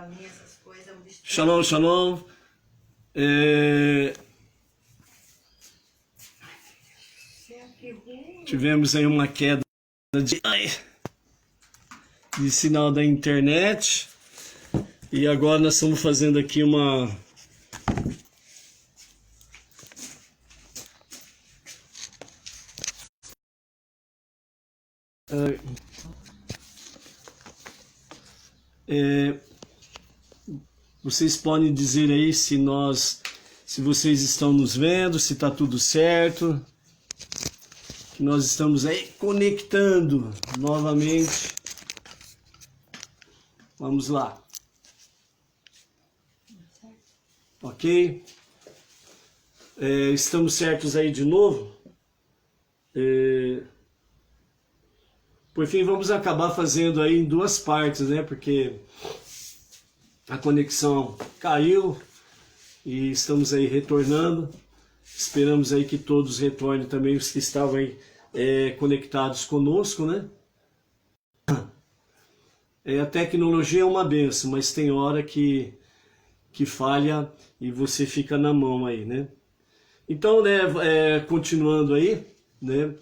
caminho, essas coisas, é um bicho. Shalom, shalom. Tivemos aí uma queda de sinal da internet. E agora nós estamos fazendo aqui uma... vocês podem dizer aí se vocês estão nos vendo, se está tudo certo. Que nós estamos aí conectando novamente. Vamos lá. Ok? Estamos certos aí de novo. Por fim, vamos acabar fazendo aí em duas partes, né? Porque a conexão caiu e estamos aí retornando. Esperamos aí que todos retornem também, os que estavam aí conectados conosco, né? A tecnologia é uma benção, mas tem hora que falha e você fica na mão aí, né? Então, né, continuando aí, né?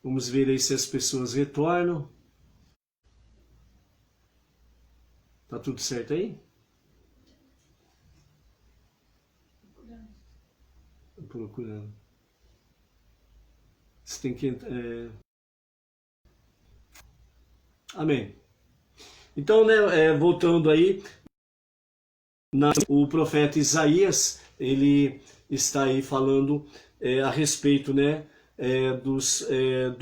Vamos ver aí se as pessoas retornam. Tá tudo certo aí? Procurando. Você tem que... Amém. Então, né, voltando aí, o profeta Isaías, ele está aí falando a respeito, né, do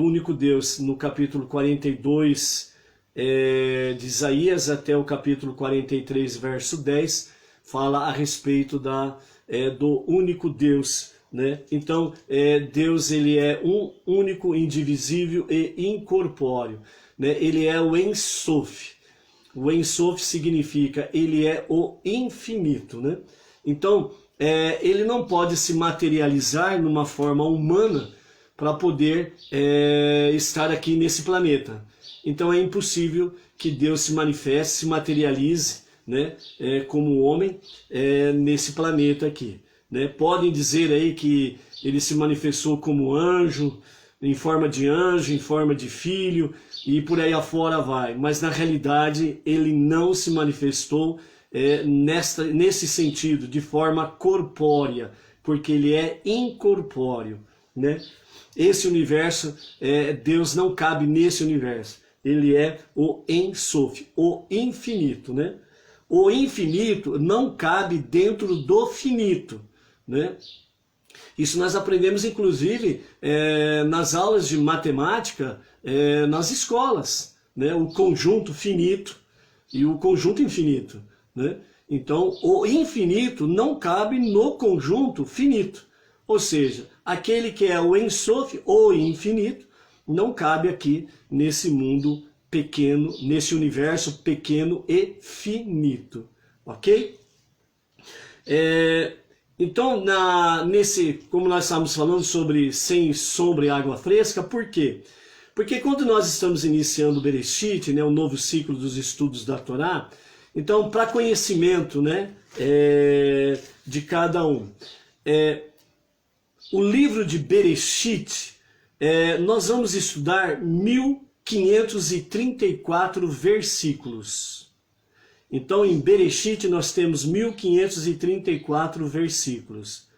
único Deus, no capítulo 42 de Isaías até o capítulo 43, verso 10, fala a respeito do único Deus, né? Então, Deus, ele é um único, indivisível e incorpóreo, né? Ele é o En Sof. O En Sof significa, ele é o infinito, né? Então, ele não pode se materializar numa forma humana para poder estar aqui nesse planeta. Então é impossível que Deus se manifeste, se materialize, né, como homem nesse planeta aqui, né? Podem dizer aí que ele se manifestou como anjo, em forma de filho, e por aí afora vai. Mas na realidade ele não se manifestou nesse sentido, de forma corpórea, porque ele é incorpóreo, né? Esse universo, Deus não cabe nesse universo. Ele é o En Sof, o infinito, né? O infinito não cabe dentro do finito, né? Isso nós aprendemos, inclusive, nas aulas de matemática, nas escolas, né? O conjunto finito e o conjunto infinito, né? Então, o infinito não cabe no conjunto finito. Ou seja, aquele que é o En Sof, o infinito, não cabe aqui nesse mundo pequeno, nesse universo pequeno e finito, ok? Então, como nós estamos falando sobre sem sombra e água fresca, por quê? Porque quando nós estamos iniciando o Bereshit, né, o novo ciclo dos estudos da Torá, então, para conhecimento, né, de cada um, o livro de Bereshit, nós vamos estudar 1534 versículos. Então, em Bereshit nós temos 1534 versículos.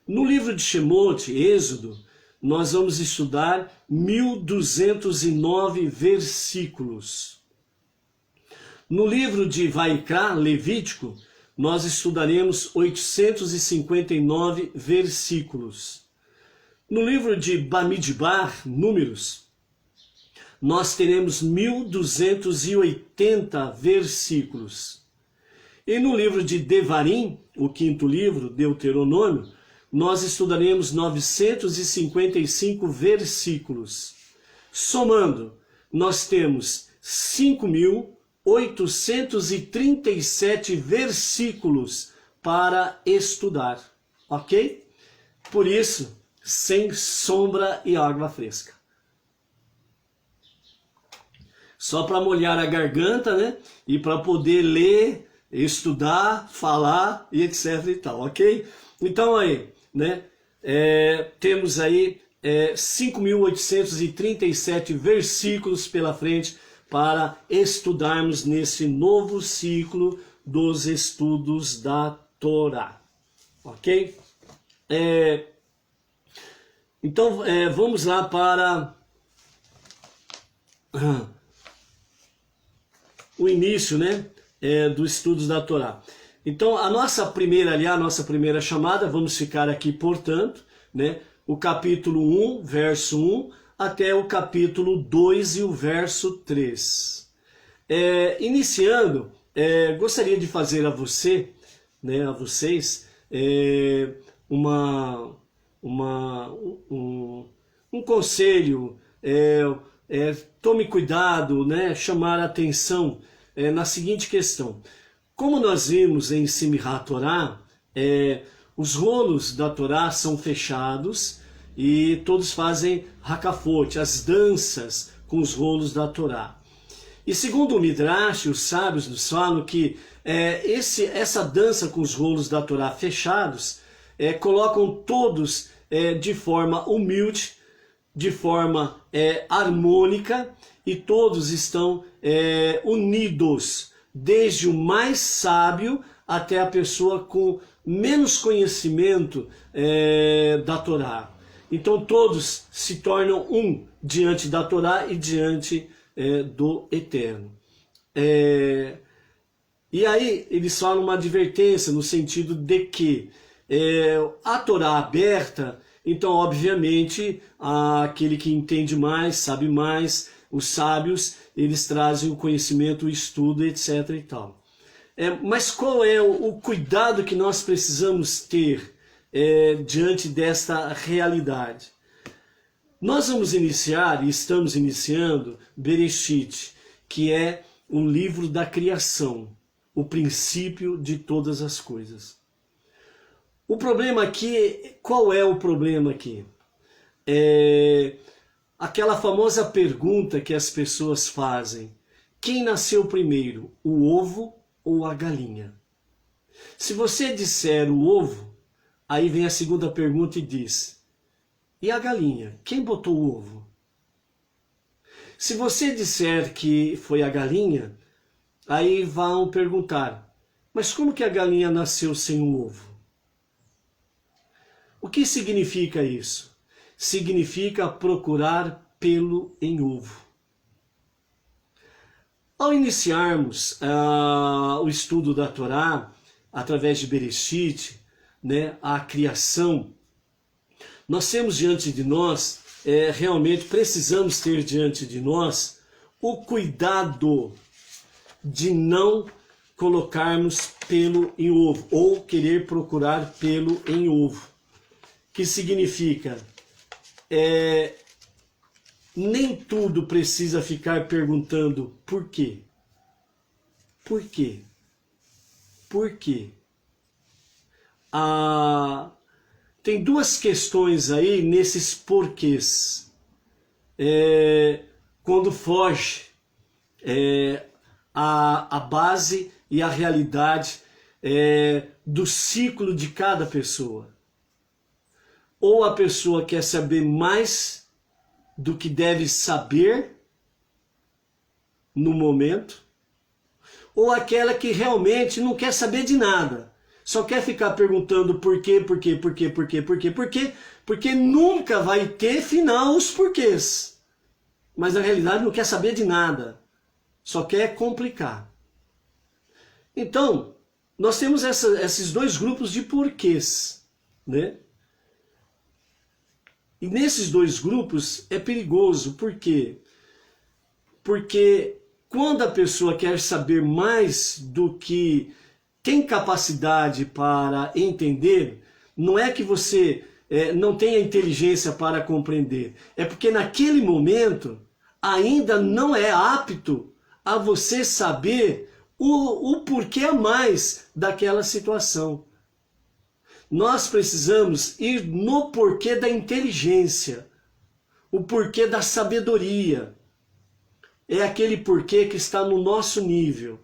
No livro de Shemot, Êxodo, nós vamos estudar 1209 versículos. No livro de Vaikra, Levítico, nós estudaremos 859 versículos. No livro de Bamidbar, Números, nós teremos 1280 versículos. E no livro de Devarim, o quinto livro, Deuteronômio, nós estudaremos 955 versículos. Somando, nós temos 5.837 versículos para estudar, ok? Por isso, sem sombra e água fresca. só para molhar a garganta, né? E para poder ler, estudar, falar e etc e tal, ok? Então aí, né? Temos aí 5.837 versículos pela frente para estudarmos nesse novo ciclo dos estudos da Torá, ok? Então vamos lá para o início, né, dos estudos da Torá. Então a nossa primeira chamada, vamos ficar aqui, portanto, né, o capítulo 1, verso 1, até o capítulo 2 e o verso 3. Iniciando, gostaria de fazer a você, né, a vocês, um conselho, tome cuidado, né, chamar a atenção na seguinte questão. Como nós vimos em Simchat Torá, os rolos da Torá são fechados e todos fazem hakafot, as danças com os rolos da Torá. E segundo o Midrash, os sábios nos falam que essa dança com os rolos da Torá fechados colocam todos de forma humilde, de forma harmônica, e todos estão unidos, desde o mais sábio até a pessoa com menos conhecimento da Torá. Então todos se tornam um diante da Torá e diante do Eterno. E aí eles falam uma advertência no sentido de que a Torá aberta, então obviamente aquele que entende mais, sabe mais, os sábios, eles trazem o conhecimento, o estudo, etc. e tal. Mas qual é o cuidado que nós precisamos ter diante desta realidade? Nós vamos iniciar, e estamos iniciando, Bereshit, que é um livro da criação, o princípio de todas as coisas. O problema aqui, qual é o problema aqui? Aquela famosa pergunta que as pessoas fazem: quem nasceu primeiro, o ovo ou a galinha? Se você disser o ovo, aí vem a segunda pergunta e diz: e a galinha? Quem botou o ovo? Se você disser que foi a galinha, aí vão perguntar: mas como que a galinha nasceu sem o ovo? O que significa isso? Significa procurar pelo em ovo. Ao iniciarmos o estudo da Torá, através de Bereshit, né, a criação, nós temos diante de nós, realmente precisamos ter diante de nós, o cuidado de não colocarmos pelo em ovo, ou querer procurar pelo em ovo. Que significa, nem tudo precisa ficar perguntando por quê. Por quê? Por quê? Tem duas questões aí nesses porquês. Quando foge a base e a realidade do ciclo de cada pessoa. Ou a pessoa quer saber mais do que deve saber no momento, ou aquela que realmente não quer saber de nada, só quer ficar perguntando por quê, porque nunca vai ter final os porquês, mas na realidade não quer saber de nada, só quer complicar. Então, nós temos esses dois grupos de porquês, né? E nesses dois grupos é perigoso, por quê? Porque quando a pessoa quer saber mais do que tem capacidade para entender, não é que você não tenha inteligência para compreender, é porque naquele momento ainda não é apto a você saber o porquê a mais daquela situação. Nós precisamos ir no porquê da inteligência, o porquê da sabedoria. é aquele porquê que está no nosso nível.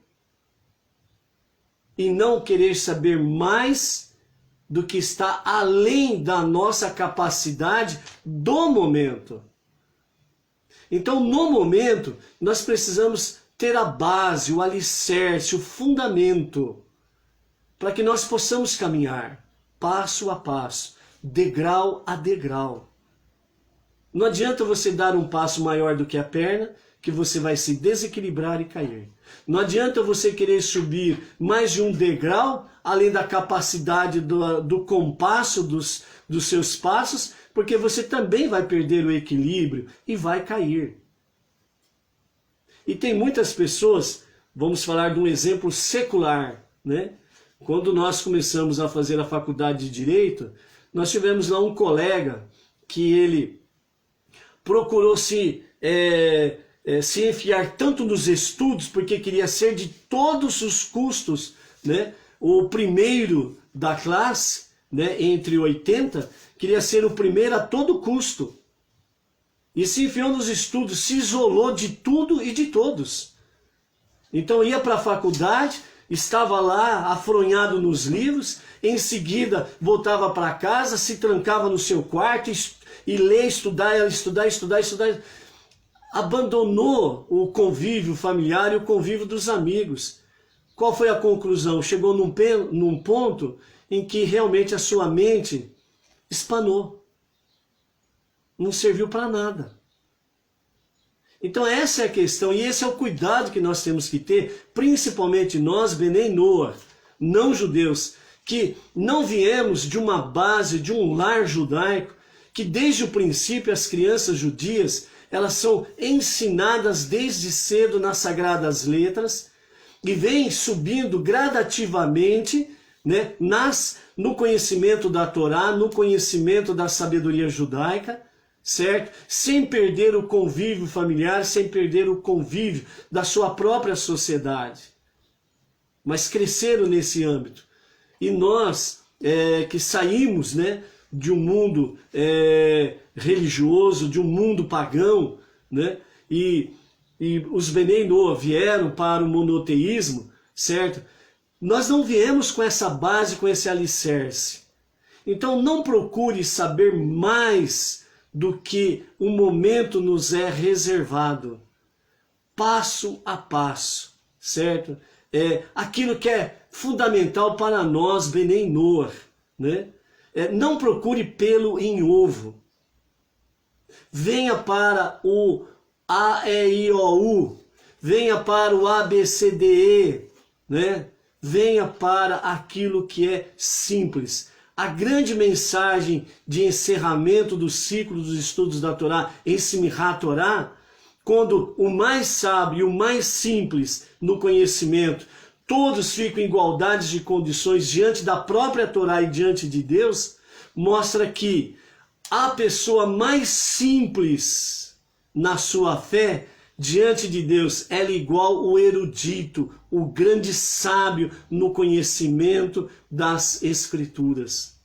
E não querer saber mais do que está além da nossa capacidade do momento. Então, no momento, nós precisamos ter a base, o alicerce, o fundamento, para que nós possamos caminhar passo a passo, degrau a degrau. Não adianta você dar um passo maior do que a perna, que você vai se desequilibrar e cair. Não adianta você querer subir mais de um degrau, além da capacidade do compasso dos seus passos, porque você também vai perder o equilíbrio e vai cair. E tem muitas pessoas, vamos falar de um exemplo secular, né? Quando nós começamos a fazer a faculdade de Direito, nós tivemos lá um colega que ele procurou se enfiar tanto nos estudos, porque queria ser de todos os custos, né, o primeiro da classe, né, entre 80, queria ser o primeiro a todo custo. E se enfiou nos estudos, se isolou de tudo e de todos. Então ia para a faculdade, estava lá afronhado nos livros, em seguida voltava para casa, se trancava no seu quarto e ler, estudar. Abandonou o convívio familiar e o convívio dos amigos. Qual foi a conclusão? Chegou num ponto em que realmente a sua mente espanou. Não serviu para nada. Então essa é a questão, e esse é o cuidado que nós temos que ter, principalmente nós, Benei Noah, não judeus, que não viemos de uma base, de um lar judaico, que desde o princípio as crianças judias, elas são ensinadas desde cedo nas sagradas letras, e vêm subindo gradativamente, né, no conhecimento da Torá, no conhecimento da sabedoria judaica, certo? Sem perder o convívio familiar, sem perder o convívio da sua própria sociedade. Mas cresceram nesse âmbito. E nós, que saímos, né, de um mundo religioso, de um mundo pagão, né, e os Benei Noah vieram para o monoteísmo, certo? Nós não viemos com essa base, com esse alicerce. Então não procure saber mais do que o momento nos é reservado. Passo a passo, certo? Aquilo que é fundamental para nós, Benei Noah, né? Não procure pelo em ovo. Venha para o A, E, I, O, U. Venha para o A, B, C, D, E, né? Venha para aquilo que é simples. A grande mensagem de encerramento do ciclo dos estudos da Torá, em Simchat Torá, quando o mais sábio e o mais simples no conhecimento, todos ficam em igualdade de condições diante da própria Torá e diante de Deus, mostra que a pessoa mais simples na sua fé, diante de Deus, ela é igual o erudito, o grande sábio no conhecimento das Escrituras.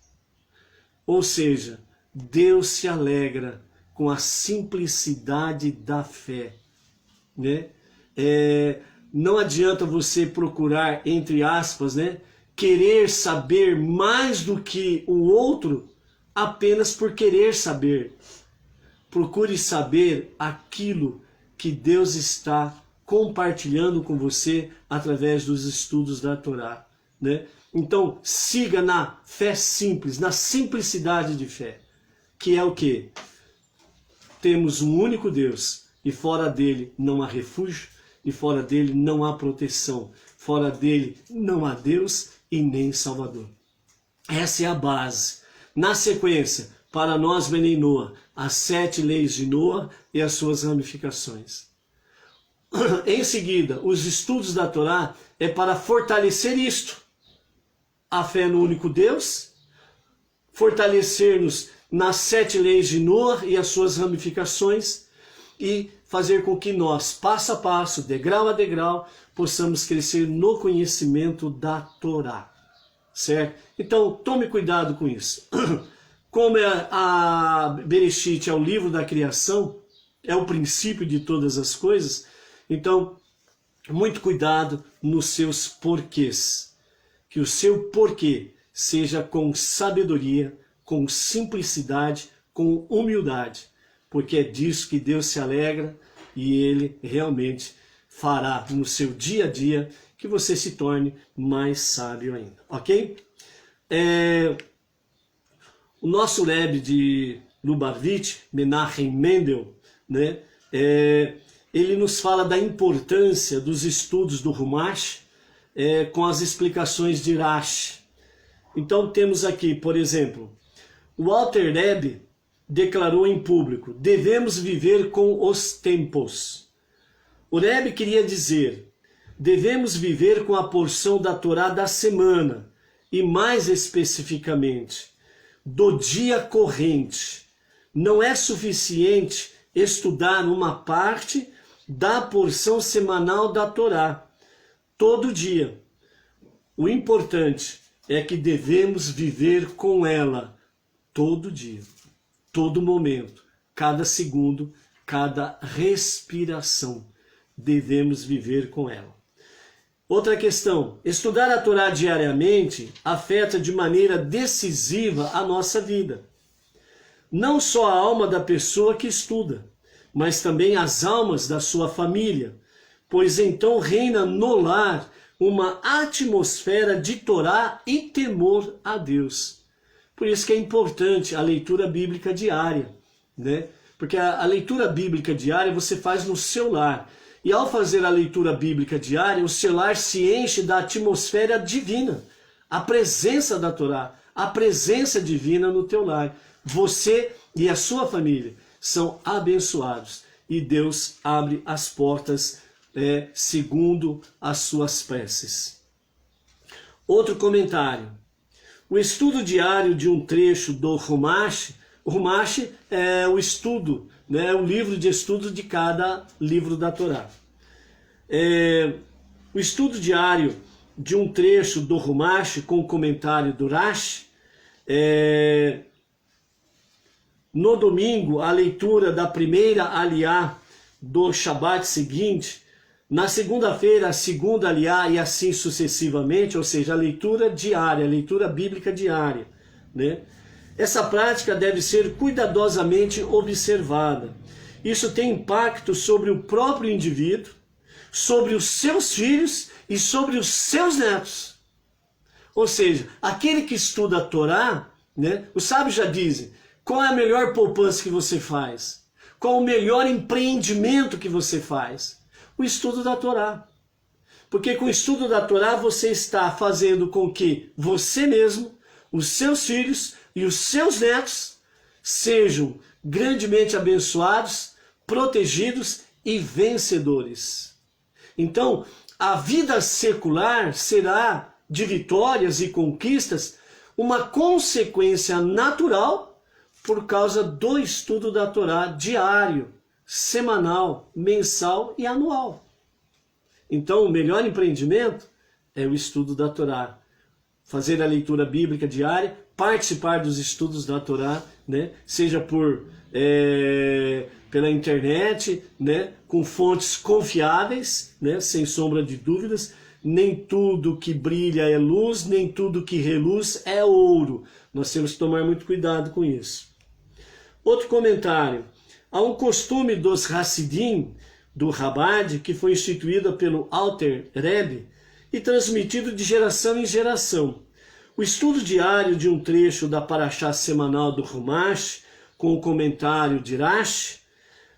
Ou seja, Deus se alegra com a simplicidade da fé, né? Não adianta você procurar, entre aspas, né, querer saber mais do que o outro apenas por querer saber. Procure saber aquilo que Deus está compartilhando com você através dos estudos da Torá, né? Então, siga na fé simples, na simplicidade de fé, que é o quê? Temos um único Deus, e fora dele não há refúgio, e fora dele não há proteção, fora dele não há Deus e nem Salvador. Essa é a base. Na sequência, para nós, Benei Noah, as 7 leis de Noah e as suas ramificações. Em seguida, os estudos da Torá é para fortalecer isto. A fé no único Deus, fortalecer-nos nas 7 leis de Noah e as suas ramificações e fazer com que nós, passo a passo, degrau a degrau, possamos crescer no conhecimento da Torá. Certo? Então, tome cuidado com isso. Como a Bereshit é o livro da criação, é o princípio de todas as coisas, Então, muito cuidado nos seus porquês. Que o seu porquê seja com sabedoria, com simplicidade, com humildade, porque é disso que Deus se alegra e Ele realmente fará no seu dia a dia que você se torne mais sábio ainda, ok? O nosso Rebbe de Lubavitch, Menachem Mendel, né, ele nos fala da importância dos estudos do Humash com as explicações de Rashi. Então temos aqui, por exemplo, o Alter Rebbe declarou em público: devemos viver com os tempos. O Rebbe queria dizer: devemos viver com a porção da Torá da semana, e mais especificamente, do dia corrente. Não é suficiente estudar uma parte da porção semanal da Torá todo dia. O importante é que devemos viver com ela todo dia, todo momento, cada segundo, cada respiração. Devemos viver com ela. Outra questão: estudar a Torá diariamente afeta de maneira decisiva a nossa vida. Não só a alma da pessoa que estuda, mas também as almas da sua família, pois então reina no lar uma atmosfera de Torá e temor a Deus. Por isso que é importante a leitura bíblica diária, né? Porque a leitura bíblica diária você faz no seu lar. E ao fazer a leitura bíblica diária, o seu lar se enche da atmosfera divina, a presença da Torá, a presença divina no teu lar. Você e a sua família são abençoados e Deus abre as portas segundo as suas preces. Outro comentário: o estudo diário de um trecho do Humash. O Humash é o estudo, né, o livro de estudo de cada livro da Torá. O estudo diário de um trecho do Humash com o comentário do Rashi. No domingo, a leitura da primeira aliá do Shabat seguinte. Na segunda-feira, a segunda aliá e assim sucessivamente, ou seja, a leitura diária, a leitura bíblica diária, né? Essa prática deve ser cuidadosamente observada. Isso tem impacto sobre o próprio indivíduo, sobre os seus filhos e sobre os seus netos. Ou seja, aquele que estuda a Torá, né, os sábios já dizem: qual é a melhor poupança que você faz? Qual o melhor empreendimento que você faz? O estudo da Torá. Porque com o estudo da Torá você está fazendo com que você mesmo, os seus filhos e os seus netos sejam grandemente abençoados, protegidos e vencedores. Então, a vida secular será de vitórias e conquistas uma consequência natural por causa do estudo da Torá diário, semanal, mensal e anual. Então, o melhor empreendimento é o estudo da Torá. Fazer a leitura bíblica diária, participar dos estudos da Torá, né? Seja pela internet, né? Com fontes confiáveis, né? Sem sombra de dúvidas. Nem tudo que brilha é luz, nem tudo que reluz é ouro. Nós temos que tomar muito cuidado com isso. Outro comentário: há um costume dos Hassidim, do Chabad, que foi instituído pelo Alter Rebbe e transmitido de geração em geração. O estudo diário de um trecho da Parashá semanal do Humash, com o comentário de Rashi.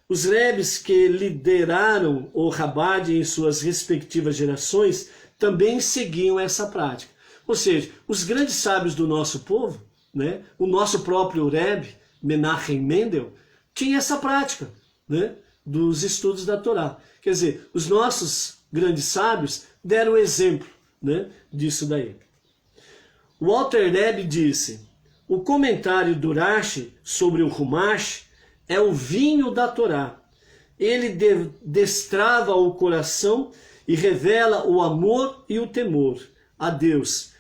Os Rebbes que lideraram o Chabad em suas respectivas gerações também seguiam essa prática. Ou seja, os grandes sábios do nosso povo, né, o nosso próprio Rebbe, Menachem Mendel, tinha essa prática, né, dos estudos da Torá. Quer dizer, os nossos grandes sábios deram exemplo, né, disso daí. O Alter Rebbe disse: o comentário do Rashi sobre o Humash é o vinho da Torá. Ele destrava o coração e revela o amor e o temor a Deus,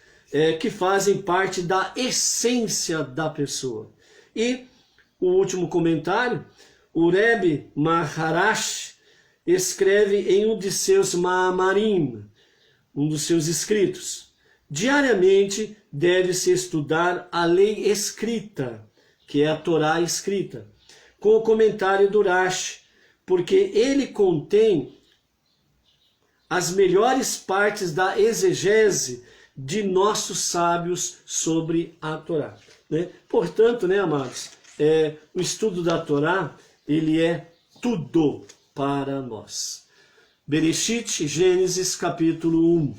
que fazem parte da essência da pessoa. E o último comentário: o Rebbe Maharash, escreve em um de seus Maamarim, um dos seus escritos: diariamente deve-se estudar a lei escrita, que é a Torá escrita, com o comentário do Rashi, porque ele contém as melhores partes da exegese de nossos sábios sobre a Torá. Né? Portanto, né, amados, o estudo da Torá, ele é tudo para nós. Bereshit, Gênesis, capítulo 1.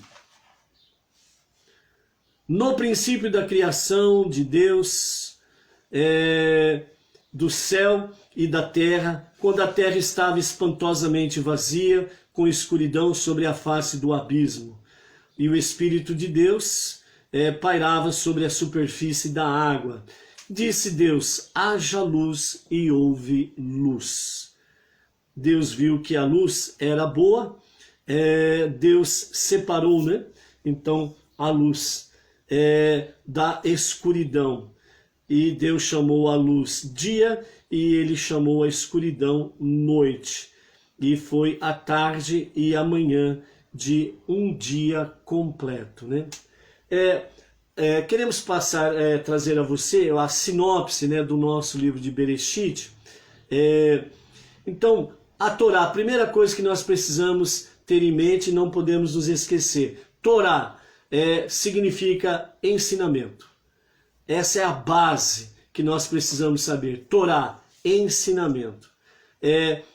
No princípio da criação de Deus, do céu e da terra, quando a terra estava espantosamente vazia, com escuridão sobre a face do abismo, e o Espírito de Deus pairava sobre a superfície da água. Disse Deus: haja luz, e houve luz. Deus viu que a luz era boa, Deus separou, né? Então, a luz da escuridão. E Deus chamou a luz dia, e ele chamou a escuridão noite. E foi a tarde e a manhã de um dia completo, né? Queremos trazer a você a sinopse, né, do nosso livro de Bereshit. Então, a Torá, a primeira coisa que nós precisamos ter em mente, não podemos nos esquecer. Torá significa ensinamento. Essa é a base que nós precisamos saber. Torá, ensinamento.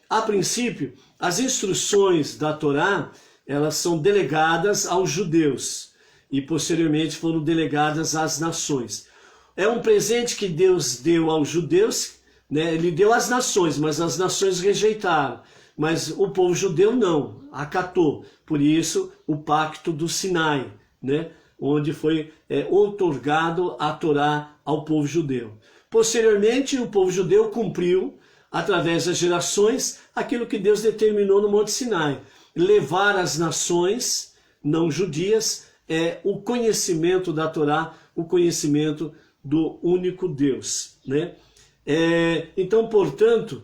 A princípio, as instruções da Torá, elas são delegadas aos judeus e posteriormente foram delegadas às nações. É um presente que Deus deu aos judeus, né? Ele deu às nações, mas as nações rejeitaram. Mas o povo judeu não, acatou. Por isso, o pacto do Sinai, né? Onde foi outorgado a Torá ao povo judeu. Posteriormente, o povo judeu cumpriu, através das gerações, aquilo que Deus determinou no Monte Sinai: levar às nações não judias o conhecimento da Torá, o conhecimento do único Deus, né? Então, portanto,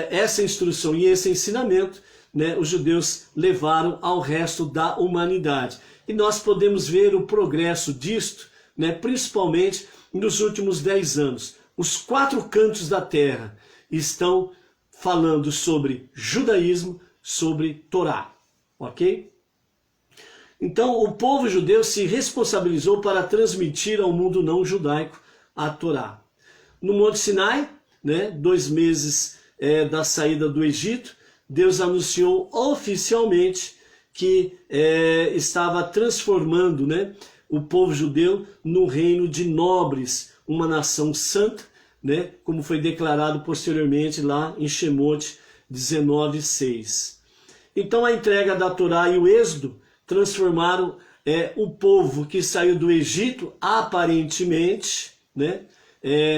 essa instrução e esse ensinamento, né, os judeus levaram ao resto da humanidade. E nós podemos ver o progresso disto, né, principalmente nos últimos 10 anos. Os 4 cantos da terra estão falando sobre judaísmo, sobre Torá, ok? Então, o povo judeu se responsabilizou para transmitir ao mundo não judaico a Torá. No Monte Sinai, né, 2 meses da saída do Egito, Deus anunciou oficialmente que estava transformando, né, o povo judeu no reino de nobres, uma nação santa, né, como foi declarado posteriormente lá em Shemot 19:6. Então a entrega da Torá e o êxodo transformaram o povo que saiu do Egito, aparentemente, né,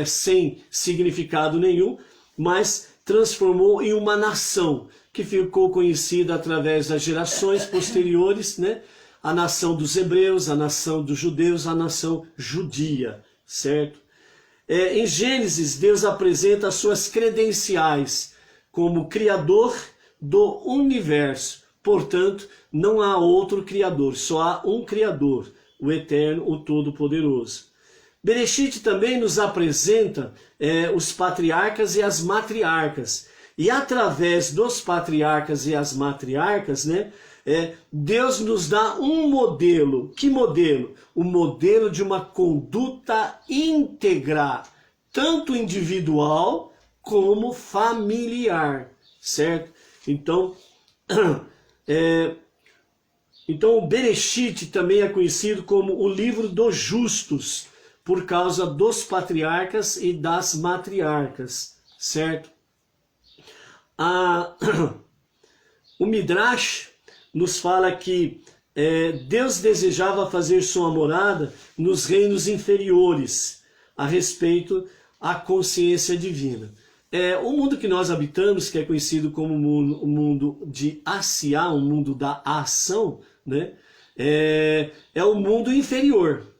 sem significado nenhum, mas transformou em uma nação que ficou conhecida através das gerações posteriores, né, a nação dos hebreus, a nação dos judeus, a nação judia, certo? Em Gênesis, Deus apresenta as suas credenciais como Criador do universo. Portanto, não há outro Criador, só há um Criador, o Eterno, o Todo-Poderoso. Bereshit também nos apresenta os patriarcas e as matriarcas. E através dos patriarcas e as matriarcas, né, Deus nos dá um modelo. Que modelo? O modelo de uma conduta íntegra, tanto individual como familiar, certo? Então, o Bereshit também é conhecido como o livro dos justos, por causa dos patriarcas e das matriarcas, certo? O Midrash nos fala que Deus desejava fazer sua morada nos reinos inferiores, a respeito à consciência divina. O mundo que nós habitamos, que é conhecido como o mundo de Asiá, o mundo da ação, né, é o mundo inferior,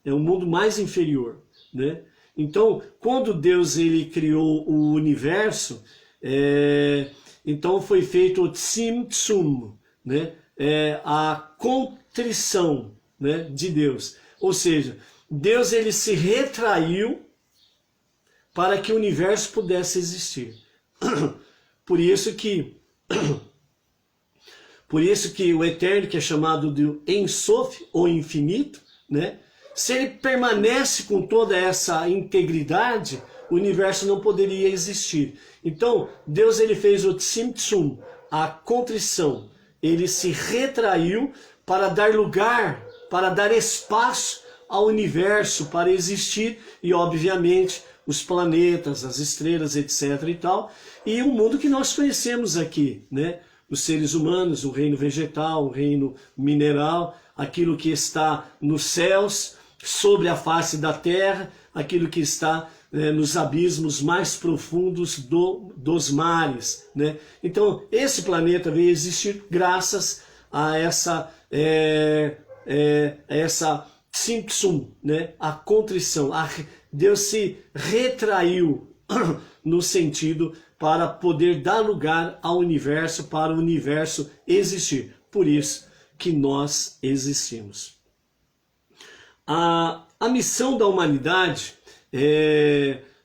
é o mundo mais inferior, né? Então, quando Deus ele criou o universo, Então foi feito o tzimtzum, né? A contrição, né, de Deus. Ou seja, Deus ele se retraiu para que o universo pudesse existir. Por isso que o eterno, que é chamado de Ein Sof, ou infinito, né? Se ele permanece com toda essa integridade, o universo não poderia existir. Então, Deus ele fez o tzimtzum, a contrição. Ele se retraiu para dar lugar, para dar espaço ao universo para existir e, obviamente, os planetas, as estrelas, etc. e tal, e o mundo que nós conhecemos aqui, né? Os seres humanos, o reino vegetal, o reino mineral, aquilo que está nos céus, sobre a face da terra, aquilo que está nos abismos mais profundos dos mares, né? Então, esse planeta veio existir graças a essa tzimtzum, né? A contrição. Deus se retraiu no sentido para poder dar lugar ao universo, para o universo existir. Por isso que nós existimos. A missão da humanidade,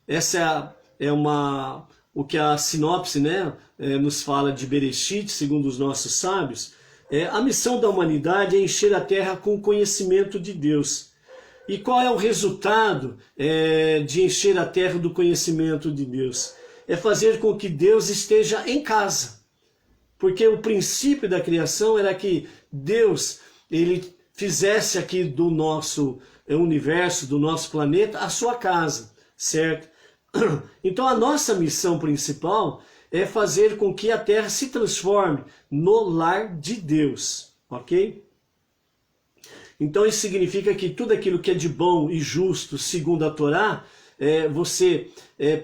essa o que a sinopse, né, nos fala de Bereshit, segundo os nossos sábios. A missão da humanidade é encher a terra com conhecimento de Deus. E qual é o resultado de encher a terra do conhecimento de Deus? É fazer com que Deus esteja em casa. Porque o princípio da criação era que Deus ele fizesse aqui do nosso universo, do nosso planeta, a sua casa, certo? Então a nossa missão principal é fazer com que a terra se transforme no lar de Deus, ok? Então isso significa que tudo aquilo que é de bom e justo, segundo a Torá, você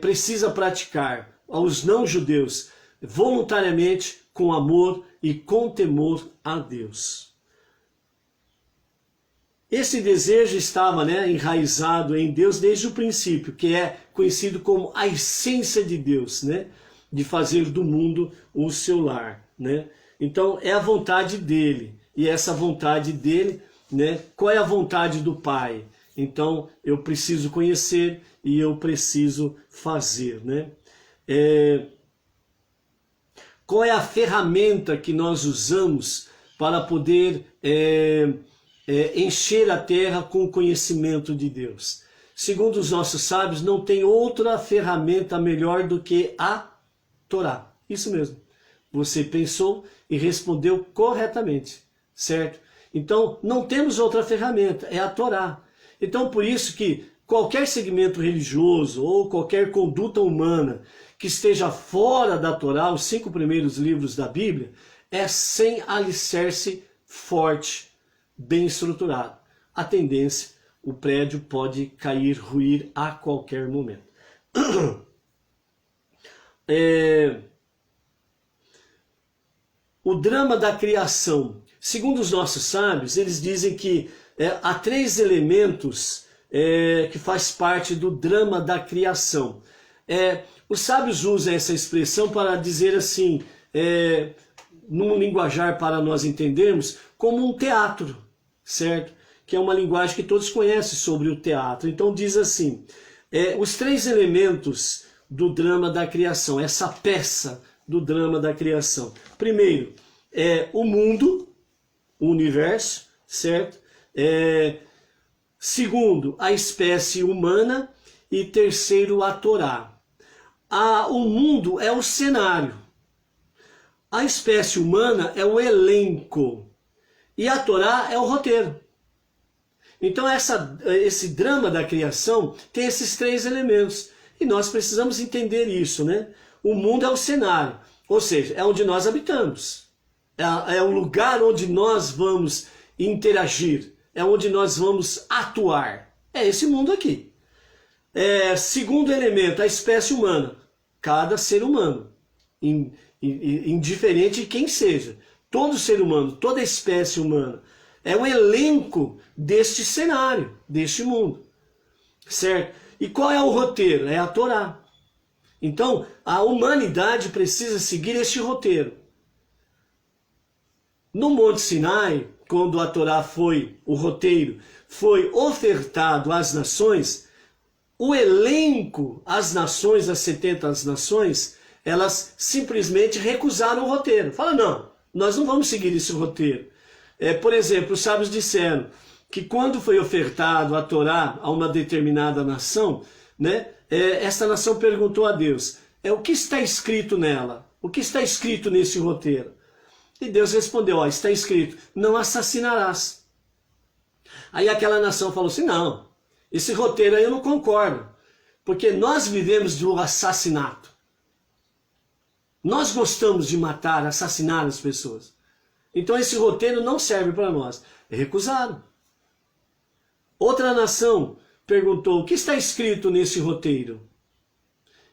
precisa praticar aos não-judeus voluntariamente, com amor e com temor a Deus. Esse desejo estava, né, enraizado em Deus desde o princípio, que é conhecido como a essência de Deus, né, de fazer do mundo o seu lar, né? Então é a vontade dele, e essa vontade dele, né, qual é a vontade do Pai? Então eu preciso conhecer e eu preciso fazer, né? Qual é a ferramenta que nós usamos para poder encher a terra com o conhecimento de Deus? Segundo os nossos sábios, não tem outra ferramenta melhor do que a Torá. Isso mesmo. Você pensou e respondeu corretamente, certo? Então, não temos outra ferramenta, é a Torá. Então, por isso que qualquer segmento religioso ou qualquer conduta humana que esteja fora da Torá, os 5 primeiros livros da Bíblia, é sem alicerce forte, bem estruturado. A tendência, o prédio pode cair, ruir a qualquer momento. O drama da criação. Segundo os nossos sábios, eles dizem que há 3 elementos que faz parte do drama da criação. Os sábios usam essa expressão para dizer assim, num linguajar para nós entendermos, como um teatro, certo? Que é uma linguagem que todos conhecem sobre o teatro. Então diz assim, os 3 elementos do drama da criação, essa peça do drama da criação. Primeiro, o mundo, o universo, certo? Segundo, a espécie humana. E terceiro, a Torá. O mundo é o cenário. A espécie humana é o elenco. E a Torá é o roteiro. Então esse drama da criação tem esses 3 elementos. E nós precisamos entender isso, né? O mundo é o cenário. Ou seja, é onde nós habitamos. É o lugar onde nós vamos interagir. É onde nós vamos atuar. É esse mundo aqui. Segundo elemento, a espécie humana. Cada ser humano. Indiferente de quem seja. Todo ser humano, toda espécie humana. É o elenco deste cenário, deste mundo. Certo? E qual é o roteiro? É a Torá. Então, a humanidade precisa seguir este roteiro. No Monte Sinai, quando a Torá foi, o roteiro, foi ofertado às nações, o elenco, as nações, as 70 nações, elas simplesmente recusaram o roteiro. Falaram, não, nós não vamos seguir esse roteiro. Por exemplo, os sábios disseram que quando foi ofertado a Torá a uma determinada nação, né, essa nação perguntou a Deus, o que está escrito nela? O que está escrito nesse roteiro? E Deus respondeu, está escrito, não assassinarás. Aí aquela nação falou assim, não, esse roteiro aí eu não concordo, porque nós vivemos do assassinato. Nós gostamos de matar, assassinar as pessoas. Então esse roteiro não serve para nós. Recusaram. Outra nação perguntou, o que está escrito nesse roteiro?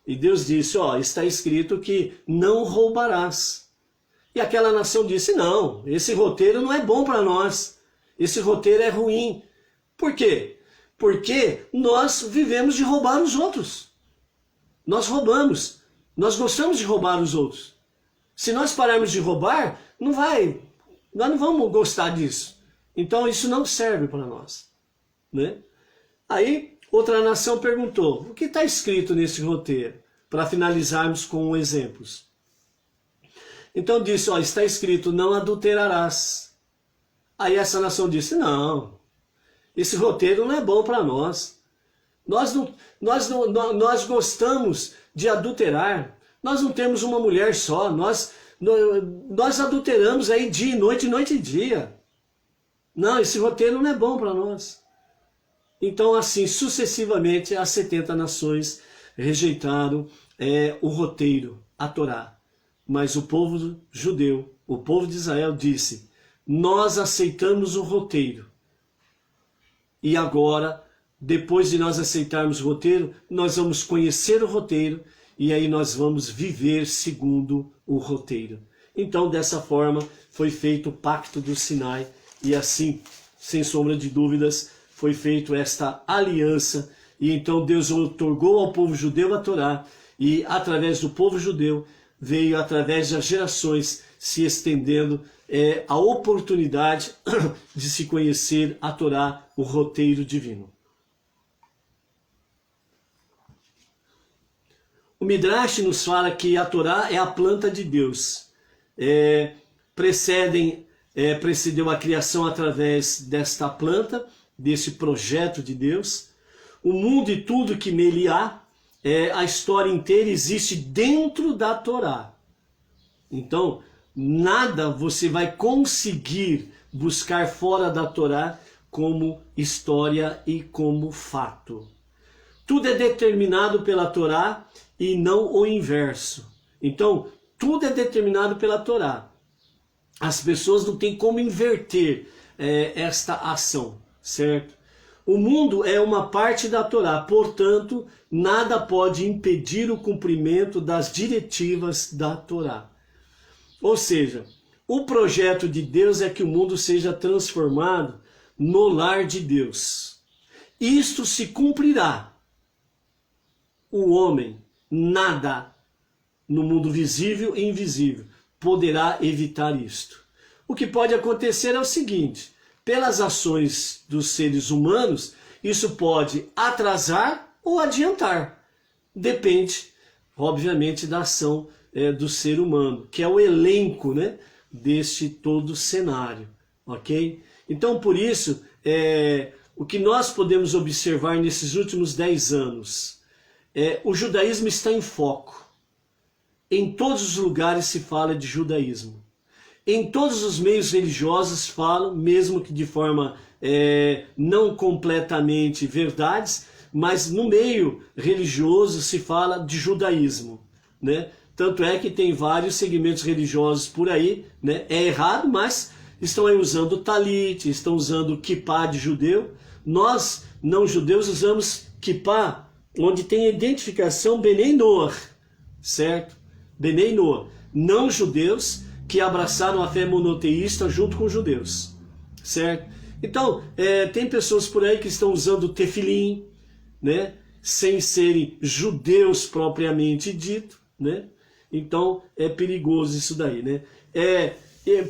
E Deus disse, está escrito que não roubarás. E aquela nação disse, não, esse roteiro não é bom para nós. Esse roteiro é ruim. Por quê? Porque nós vivemos de roubar os outros. Nós roubamos. Nós gostamos de roubar os outros. Se nós pararmos de roubar, nós não vamos gostar disso. Então isso não serve para nós. Né? Aí outra nação perguntou, o que está escrito nesse roteiro? Para finalizarmos com exemplos. Então disse, está escrito, não adulterarás. Aí essa nação disse, não, esse roteiro não é bom para nós. Nós gostamos de adulterar. Nós não temos uma mulher só. Nós adulteramos aí dia e noite e dia. Não, esse roteiro não é bom para nós. Então, assim, sucessivamente, as 70 nações rejeitaram o roteiro, a Torá. Mas o povo judeu, o povo de Israel disse, nós aceitamos o roteiro. E agora, depois de nós aceitarmos o roteiro, nós vamos conhecer o roteiro e aí nós vamos viver segundo o roteiro. Então, dessa forma, foi feito o pacto do Sinai e assim, sem sombra de dúvidas, foi feito esta aliança. E então Deus outorgou ao povo judeu a Torá e através do povo judeu veio através das gerações se estendendo a oportunidade de se conhecer a Torá, o roteiro divino. O Midrash nos fala que a Torá é a planta de Deus. Precedeu a criação através desta planta, desse projeto de Deus. O mundo e tudo que nele há, a história inteira existe dentro da Torá. Então, nada você vai conseguir buscar fora da Torá como história e como fato. Tudo é determinado pela Torá e não o inverso. Então, tudo é determinado pela Torá. As pessoas não têm como inverter esta ação, certo? O mundo é uma parte da Torá, portanto, nada pode impedir o cumprimento das diretivas da Torá. Ou seja, o projeto de Deus é que o mundo seja transformado no lar de Deus. Isto se cumprirá. O homem, nada no mundo visível e invisível poderá evitar isto. O que pode acontecer é o seguinte, pelas ações dos seres humanos, isso pode atrasar ou adiantar. Depende, obviamente, da ação do ser humano, que é o elenco, né, deste todo cenário, ok? Então, por isso, o que nós podemos observar nesses últimos 10 anos, o judaísmo está em foco. Em todos os lugares se fala de judaísmo. Em todos os meios religiosos falam, mesmo que de forma não completamente verdades, mas no meio religioso se fala de judaísmo, né? Tanto é que tem vários segmentos religiosos por aí, né? É errado, mas estão aí usando talit, estão usando kippá de judeu. Nós, não judeus, usamos kippá, onde tem a identificação Benei Noach, certo? Benei Noach, não judeus que abraçaram a fé monoteísta junto com os judeus, certo? Então, tem pessoas por aí que estão usando tefilim, né? sem serem judeus propriamente dito, né? Então é perigoso isso daí, né? É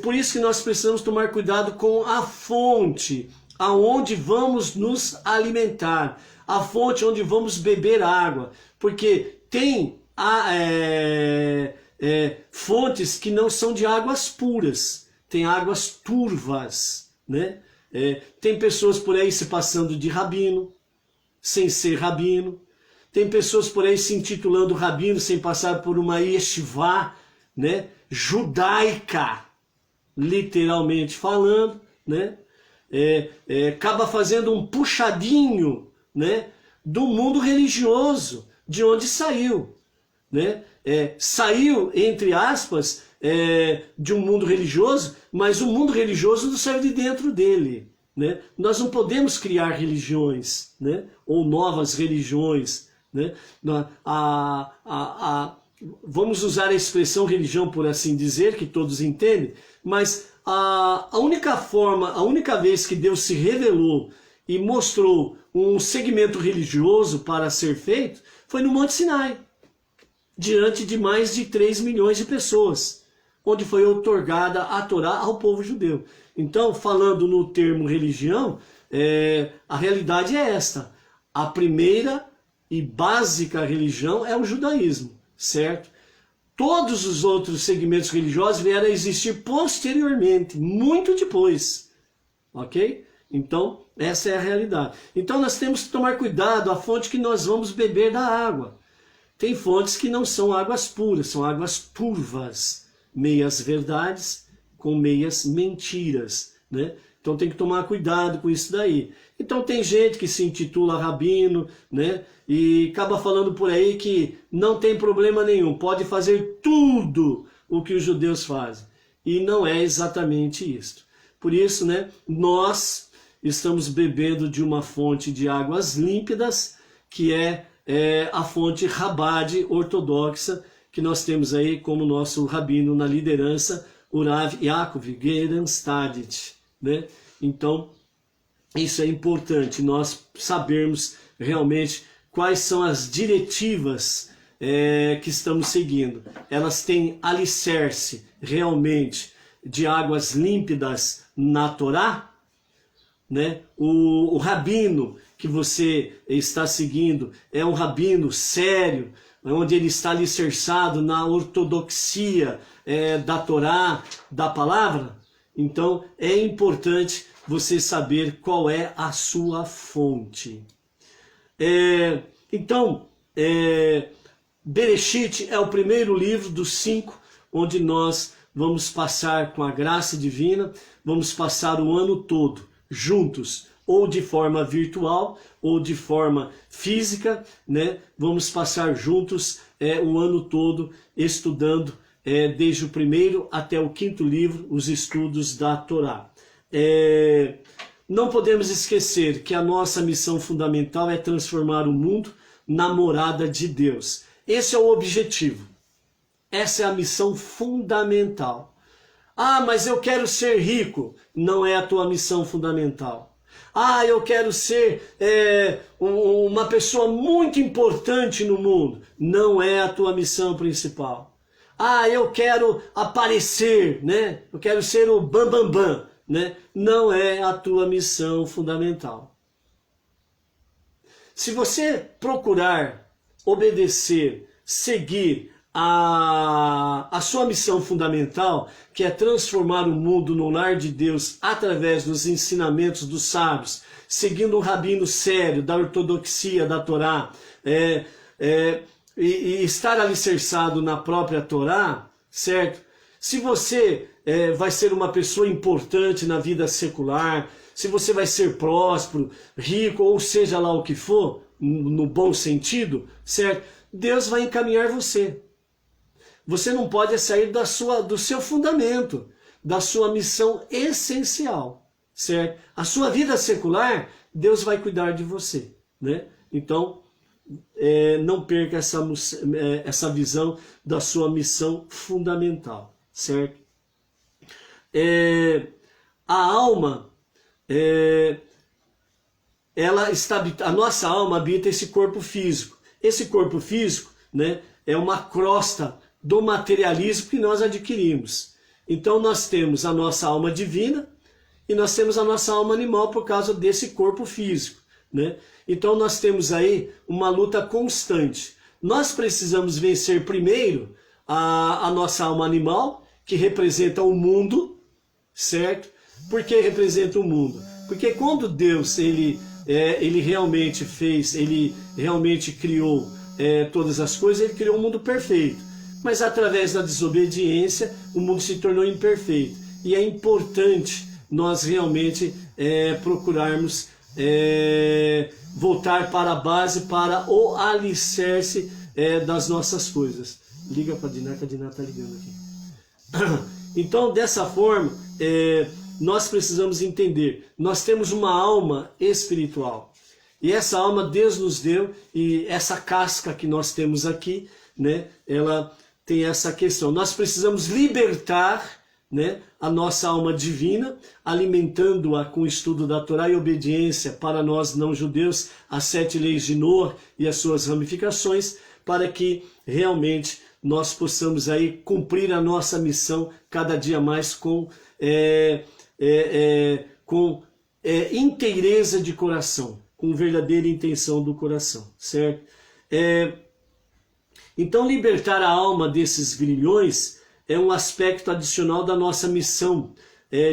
por isso que nós precisamos tomar cuidado com a fonte aonde vamos nos alimentar, a fonte onde vamos beber água, porque tem fontes que não são de águas puras, tem águas turvas, né? Tem pessoas por aí se passando de rabino, sem ser rabino. Tem pessoas por aí se intitulando rabino sem passar por uma yeshivá, né, judaica, literalmente falando, né? Acaba fazendo um puxadinho, né, do mundo religioso, de onde saiu, né? Saiu, entre aspas, de um mundo religioso, mas o mundo religioso não saiu de dentro dele, né? Nós não podemos criar religiões, né? Ou novas religiões, né? Vamos usar a expressão religião, por assim dizer, que todos entendem, mas a única vez que Deus se revelou e mostrou um segmento religioso para ser feito foi no Monte Sinai, diante de mais de 3 milhões de pessoas, onde foi outorgada a Torá ao povo judeu. Então, falando no termo religião, a realidade é esta. A primeira e básica religião é o judaísmo, certo? Todos os outros segmentos religiosos vieram a existir posteriormente, muito depois, ok? Então, essa é a realidade. Então, nós temos que tomar cuidado a fonte que nós vamos beber da água. Tem fontes que não são águas puras, são águas turvas, meias verdades com meias mentiras, né? Então tem que tomar cuidado com isso daí. Então tem gente que se intitula rabino, né? E acaba falando por aí que não tem problema nenhum, pode fazer tudo o que os judeus fazem. E não é exatamente isso. Por isso, né, nós estamos bebendo de uma fonte de águas límpidas, que é a fonte Chabad ortodoxa, que nós temos aí como nosso rabino na liderança, o Rav Yaakov Gerenstadit, né? Então, isso é importante, nós sabermos realmente quais são as diretivas que estamos seguindo. Elas têm alicerce realmente de águas límpidas na Torá, né? O rabino que você está seguindo é um rabino sério, onde ele está alicerçado na ortodoxia da Torá, da palavra. Então é importante você saber qual é a sua fonte. Bereshit é o primeiro livro dos 5, onde nós vamos passar com a graça divina, vamos passar o ano todo juntos, ou de forma virtual, ou de forma física, né? Vamos passar juntos o ano todo estudando, desde o primeiro até o 5º livro, os estudos da Torá. Não podemos esquecer que a nossa missão fundamental é transformar o mundo na morada de Deus. Esse é o objetivo. Essa é a missão fundamental. Ah, mas eu quero ser rico. Não é a tua missão fundamental. Ah, eu quero ser uma pessoa muito importante no mundo. Não é a tua missão principal. Ah, eu quero aparecer, né? Eu quero ser o bambambam, bam, bam, né? Não é a tua missão fundamental. Se você procurar obedecer, seguir a sua missão fundamental, que é transformar o mundo no lar de Deus através dos ensinamentos dos sábios, seguindo um rabino sério da ortodoxia da Torá, e estar alicerçado na própria Torá, certo? Se você vai ser uma pessoa importante na vida secular, se você vai ser próspero, rico, ou seja lá o que for, no bom sentido, certo? Deus vai encaminhar você. Você não pode sair do seu fundamento, da sua missão essencial, certo? A sua vida secular, Deus vai cuidar de você, né? Então, não perca essa visão da sua missão fundamental, certo? A alma, a nossa alma habita esse corpo físico. Esse corpo físico, né, é uma crosta do materialismo que nós adquirimos. Então nós temos a nossa alma divina e nós temos a nossa alma animal por causa desse corpo físico, né? Então nós temos aí uma luta constante. Nós precisamos vencer primeiro a nossa alma animal, que representa o mundo, certo? Por que representa o mundo? Porque quando Deus ele realmente fez, ele realmente criou todas as coisas, ele criou um mundo perfeito. Mas através da desobediência, o mundo se tornou imperfeito. E é importante nós realmente procurarmos voltar para a base, para o alicerce das nossas coisas. Liga para a Diná, que a Diná está ligando aqui. Então, dessa forma, nós precisamos entender, nós temos uma alma espiritual. E essa alma Deus nos deu, e essa casca que nós temos aqui, né, ela tem essa questão. Nós precisamos libertar, né, a nossa alma divina, alimentando-a com o estudo da Torá e obediência para nós não-judeus, as 7 leis de Noé e as suas ramificações, para que realmente nós possamos aí cumprir a nossa missão cada dia mais com inteireza de coração, com verdadeira intenção do coração, certo? Então, libertar a alma desses grilhões é um aspecto adicional da nossa missão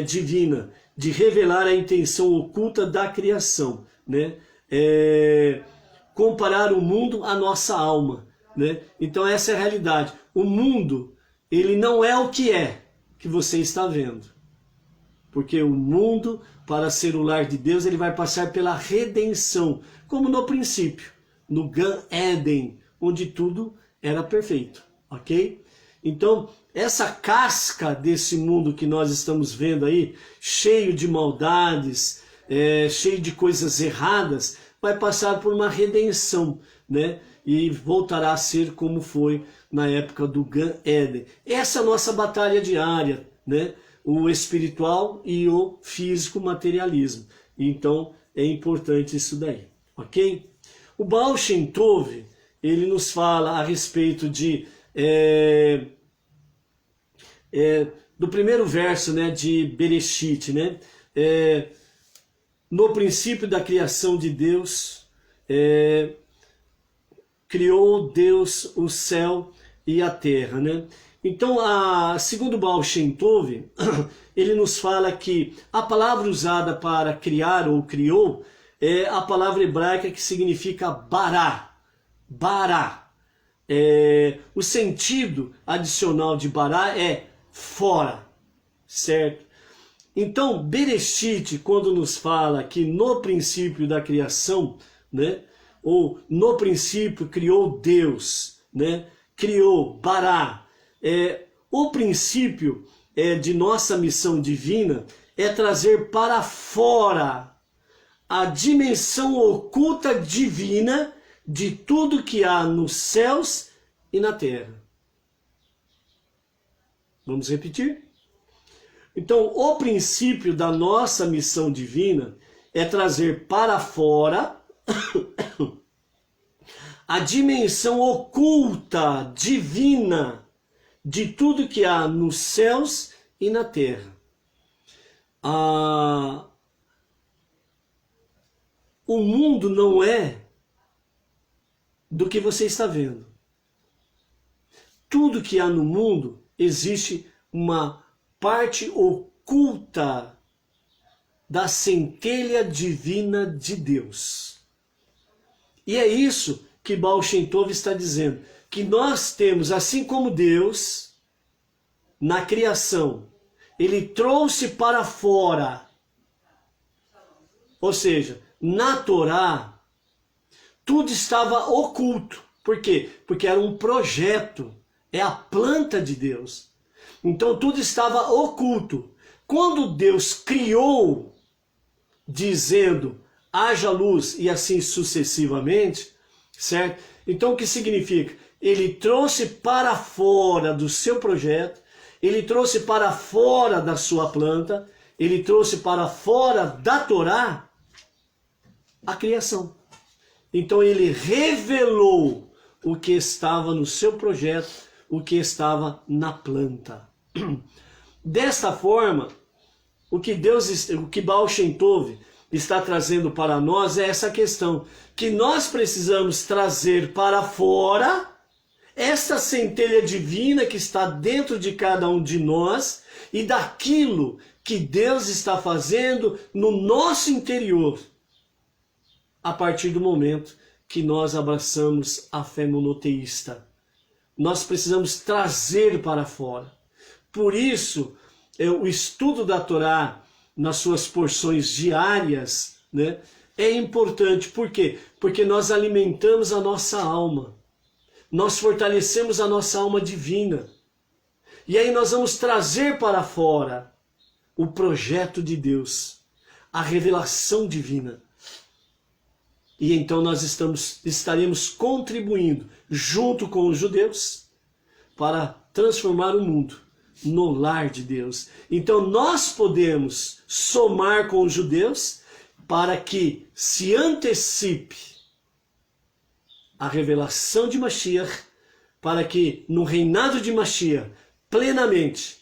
divina, de revelar a intenção oculta da criação, né? Comparar o mundo à nossa alma, né? Então essa é a realidade. O mundo, ele não é o que você está vendo. Porque o mundo, para ser o lar de Deus, ele vai passar pela redenção, como no princípio, no Gan Eden, onde tudo era perfeito, ok? Então, essa casca desse mundo que nós estamos vendo aí, cheio de maldades, cheio de coisas erradas, vai passar por uma redenção, né? E voltará a ser como foi na época do Gan Eden. Essa é a nossa batalha diária, né? O espiritual e o físico materialismo. Então, é importante isso daí, ok? O Baal Shem Tov, ele nos fala a respeito de... do primeiro verso, né, de Bereshit, né? No princípio da criação de Deus, criou Deus o céu e a terra, né? Então, segundo Baal Shem Tov, ele nos fala que a palavra usada para criar ou criou é a palavra hebraica que significa bará. Bará. O sentido adicional de bará é fora, certo? Então, Bereshit, quando nos fala que no princípio da criação, né, ou no princípio criou Deus, né, criou bará, o princípio de nossa missão divina é trazer para fora a dimensão oculta divina de tudo que há nos céus e na terra. Vamos repetir? Então, o princípio da nossa missão divina é trazer para fora a dimensão oculta, divina, de tudo que há nos céus e na terra. O mundo não é do que você está vendo. Tudo que há no mundo existe uma parte oculta da centelha divina de Deus. E é isso que Baal Shem Tov está dizendo, que nós temos, assim como Deus, na criação, ele trouxe para fora, ou seja, na Torá, tudo estava oculto. Por quê? Porque era um projeto, é a planta de Deus. Então tudo estava oculto. Quando Deus criou, dizendo, haja luz e assim sucessivamente, certo? Então o que significa? Ele trouxe para fora do seu projeto, ele trouxe para fora da sua planta, ele trouxe para fora da Torá a criação. Então ele revelou o que estava no seu projeto, o que estava na planta. Desta forma, o que Baal Shem Tov está trazendo para nós é essa questão, que nós precisamos trazer para fora essa centelha divina que está dentro de cada um de nós e daquilo que Deus está fazendo no nosso interior, a partir do momento que nós abraçamos a fé monoteísta. Nós precisamos trazer para fora. Por isso, o estudo da Torá nas suas porções diárias, né, é importante. Por quê? Porque nós alimentamos a nossa alma. Nós fortalecemos a nossa alma divina. E aí nós vamos trazer para fora o projeto de Deus, a revelação divina. E então nós estaremos contribuindo, junto com os judeus, para transformar o mundo no lar de Deus. Então nós podemos somar com os judeus para que se antecipe a revelação de Mashiach, para que no reinado de Mashiach, plenamente,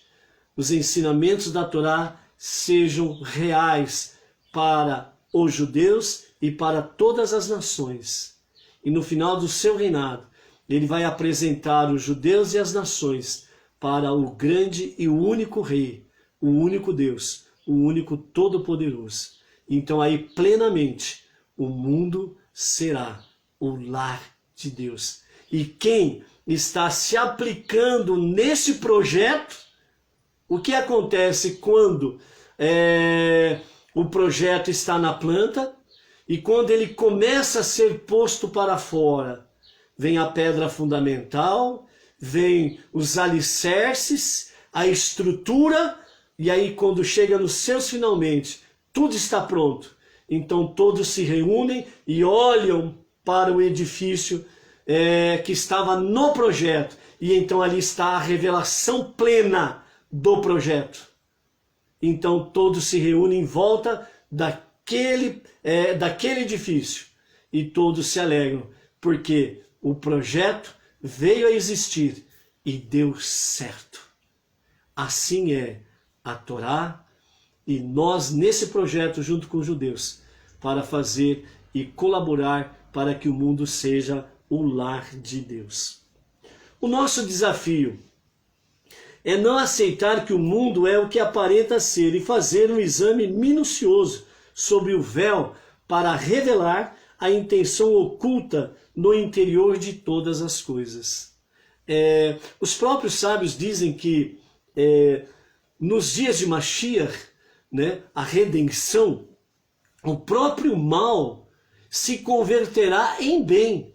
os ensinamentos da Torá sejam reais para os judeus e para todas as nações. E no final do seu reinado, ele vai apresentar os judeus e as nações para o grande e o único Rei, o único Deus, o único Todo-Poderoso. Então aí plenamente o mundo será o lar de Deus. E quem está se aplicando nesse projeto, o que acontece quando o projeto está na planta e quando ele começa a ser posto para fora? Vem a pedra fundamental, vem os alicerces, a estrutura, e aí quando chega nos seus finalmente, tudo está pronto. Então todos se reúnem e olham para o edifício que estava no projeto. E então ali está a revelação plena do projeto. Então todos se reúnem em volta daquele edifício. E todos se alegram, porque o projeto veio a existir e deu certo. Assim é a Torá e nós nesse projeto junto com os judeus para fazer e colaborar para que o mundo seja o lar de Deus. O nosso desafio é não aceitar que o mundo é o que aparenta ser e fazer um exame minucioso sobre o véu para revelar a intenção oculta no interior de todas as coisas. Os próprios sábios dizem que nos dias de Mashiach, né, a redenção, o próprio mal se converterá em bem.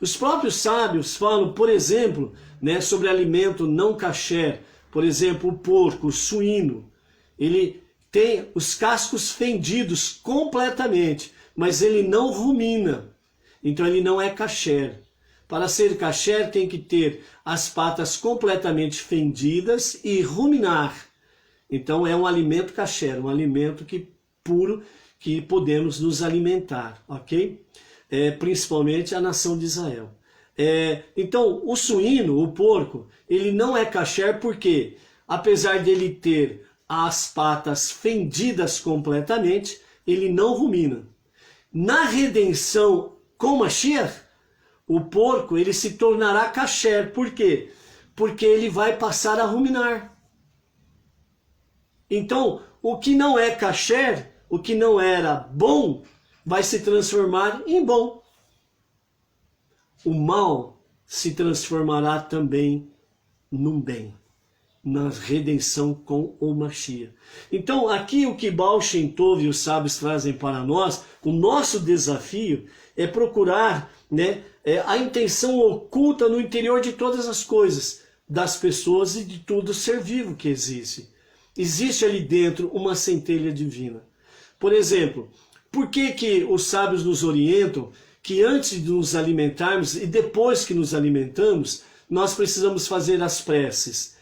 Os próprios sábios falam, por exemplo, né, sobre alimento não kasher. Por exemplo, o porco, o suíno. Ele tem os cascos fendidos completamente, mas ele não rumina. Então ele não é kasher. Para ser kasher tem que ter as patas completamente fendidas e ruminar. Então é um alimento kasher, um alimento puro que podemos nos alimentar, ok? Principalmente a nação de Israel. Então o suíno, o porco, ele não é kasher porque, apesar dele ter as patas fendidas completamente, ele não rumina. Na redenção com Mashiach, o porco ele se tornará kasher. Por quê? Porque ele vai passar a ruminar. Então, o que não é kasher, o que não era bom, vai se transformar em bom. O mal se transformará também num bem, na redenção com o Mashiach. Então, aqui o que Baal Shem Tov e os sábios trazem para nós, o nosso desafio é procurar, né, a intenção oculta no interior de todas as coisas, das pessoas e de todo ser vivo que existe. Existe ali dentro uma centelha divina. Por exemplo, por que os sábios nos orientam que antes de nos alimentarmos e depois que nos alimentamos, nós precisamos fazer as preces?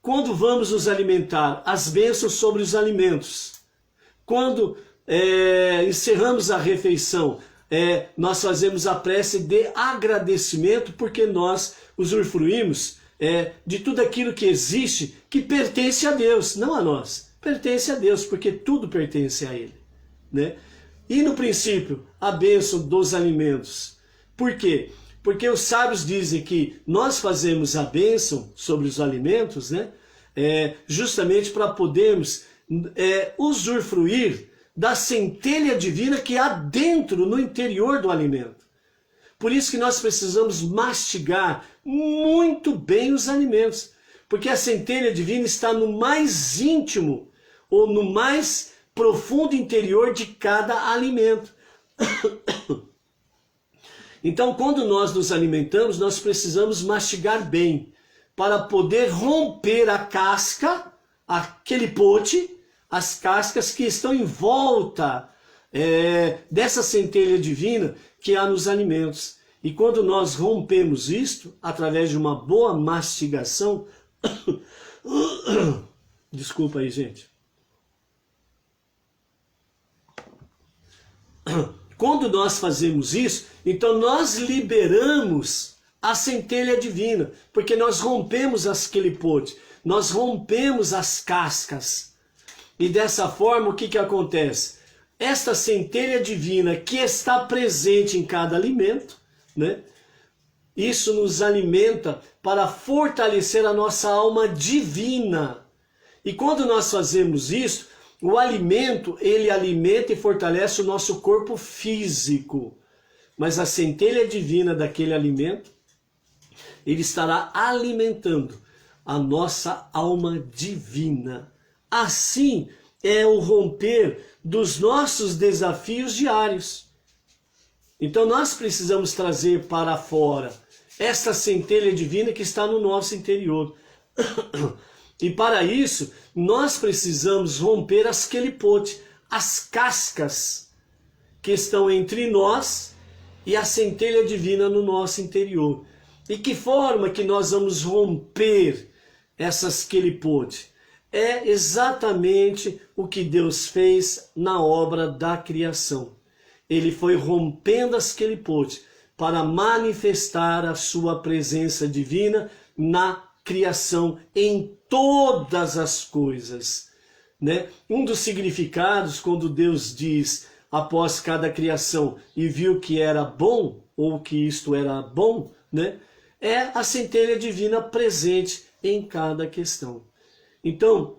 Quando vamos nos alimentar, as bênçãos sobre os alimentos. Quando encerramos a refeição, nós fazemos a prece de agradecimento porque nós usufruímos de tudo aquilo que existe que pertence a Deus, não a nós. Pertence a Deus, porque tudo pertence a Ele, né? E no princípio, a bênção dos alimentos. Por quê? Porque os sábios dizem que nós fazemos a bênção sobre os alimentos, né? Justamente para podermos usufruir da centelha divina que há dentro, no interior do alimento. Por isso que nós precisamos mastigar muito bem os alimentos, porque a centelha divina está no mais íntimo ou no mais profundo interior de cada alimento. Então, quando nós nos alimentamos, nós precisamos mastigar bem, para poder romper a casca, aquele pote, as cascas que estão em volta dessa centelha divina que há nos alimentos. E quando nós rompemos isto, através de uma boa mastigação, desculpa aí, gente. Quando nós fazemos isso, então nós liberamos a centelha divina, porque nós rompemos aquele pote, nós rompemos as cascas. E dessa forma, o que acontece? Esta centelha divina que está presente em cada alimento, né? Isso nos alimenta para fortalecer a nossa alma divina. E quando nós fazemos isso, o alimento, ele alimenta e fortalece o nosso corpo físico. Mas a centelha divina daquele alimento, ele estará alimentando a nossa alma divina. Assim é o romper dos nossos desafios diários. Então nós precisamos trazer para fora essa centelha divina que está no nosso interior. E para isso, nós precisamos romper as quelipote, as cascas que estão entre nós e a centelha divina no nosso interior. E que forma que nós vamos romper essas quelipote? É exatamente o que Deus fez na obra da criação. Ele foi rompendo as quelipote para manifestar a sua presença divina na criação, em todas as coisas, né? Um dos significados, quando Deus diz, após cada criação, e viu que era bom, ou que isto era bom, né? É a centelha divina presente em cada questão. Então,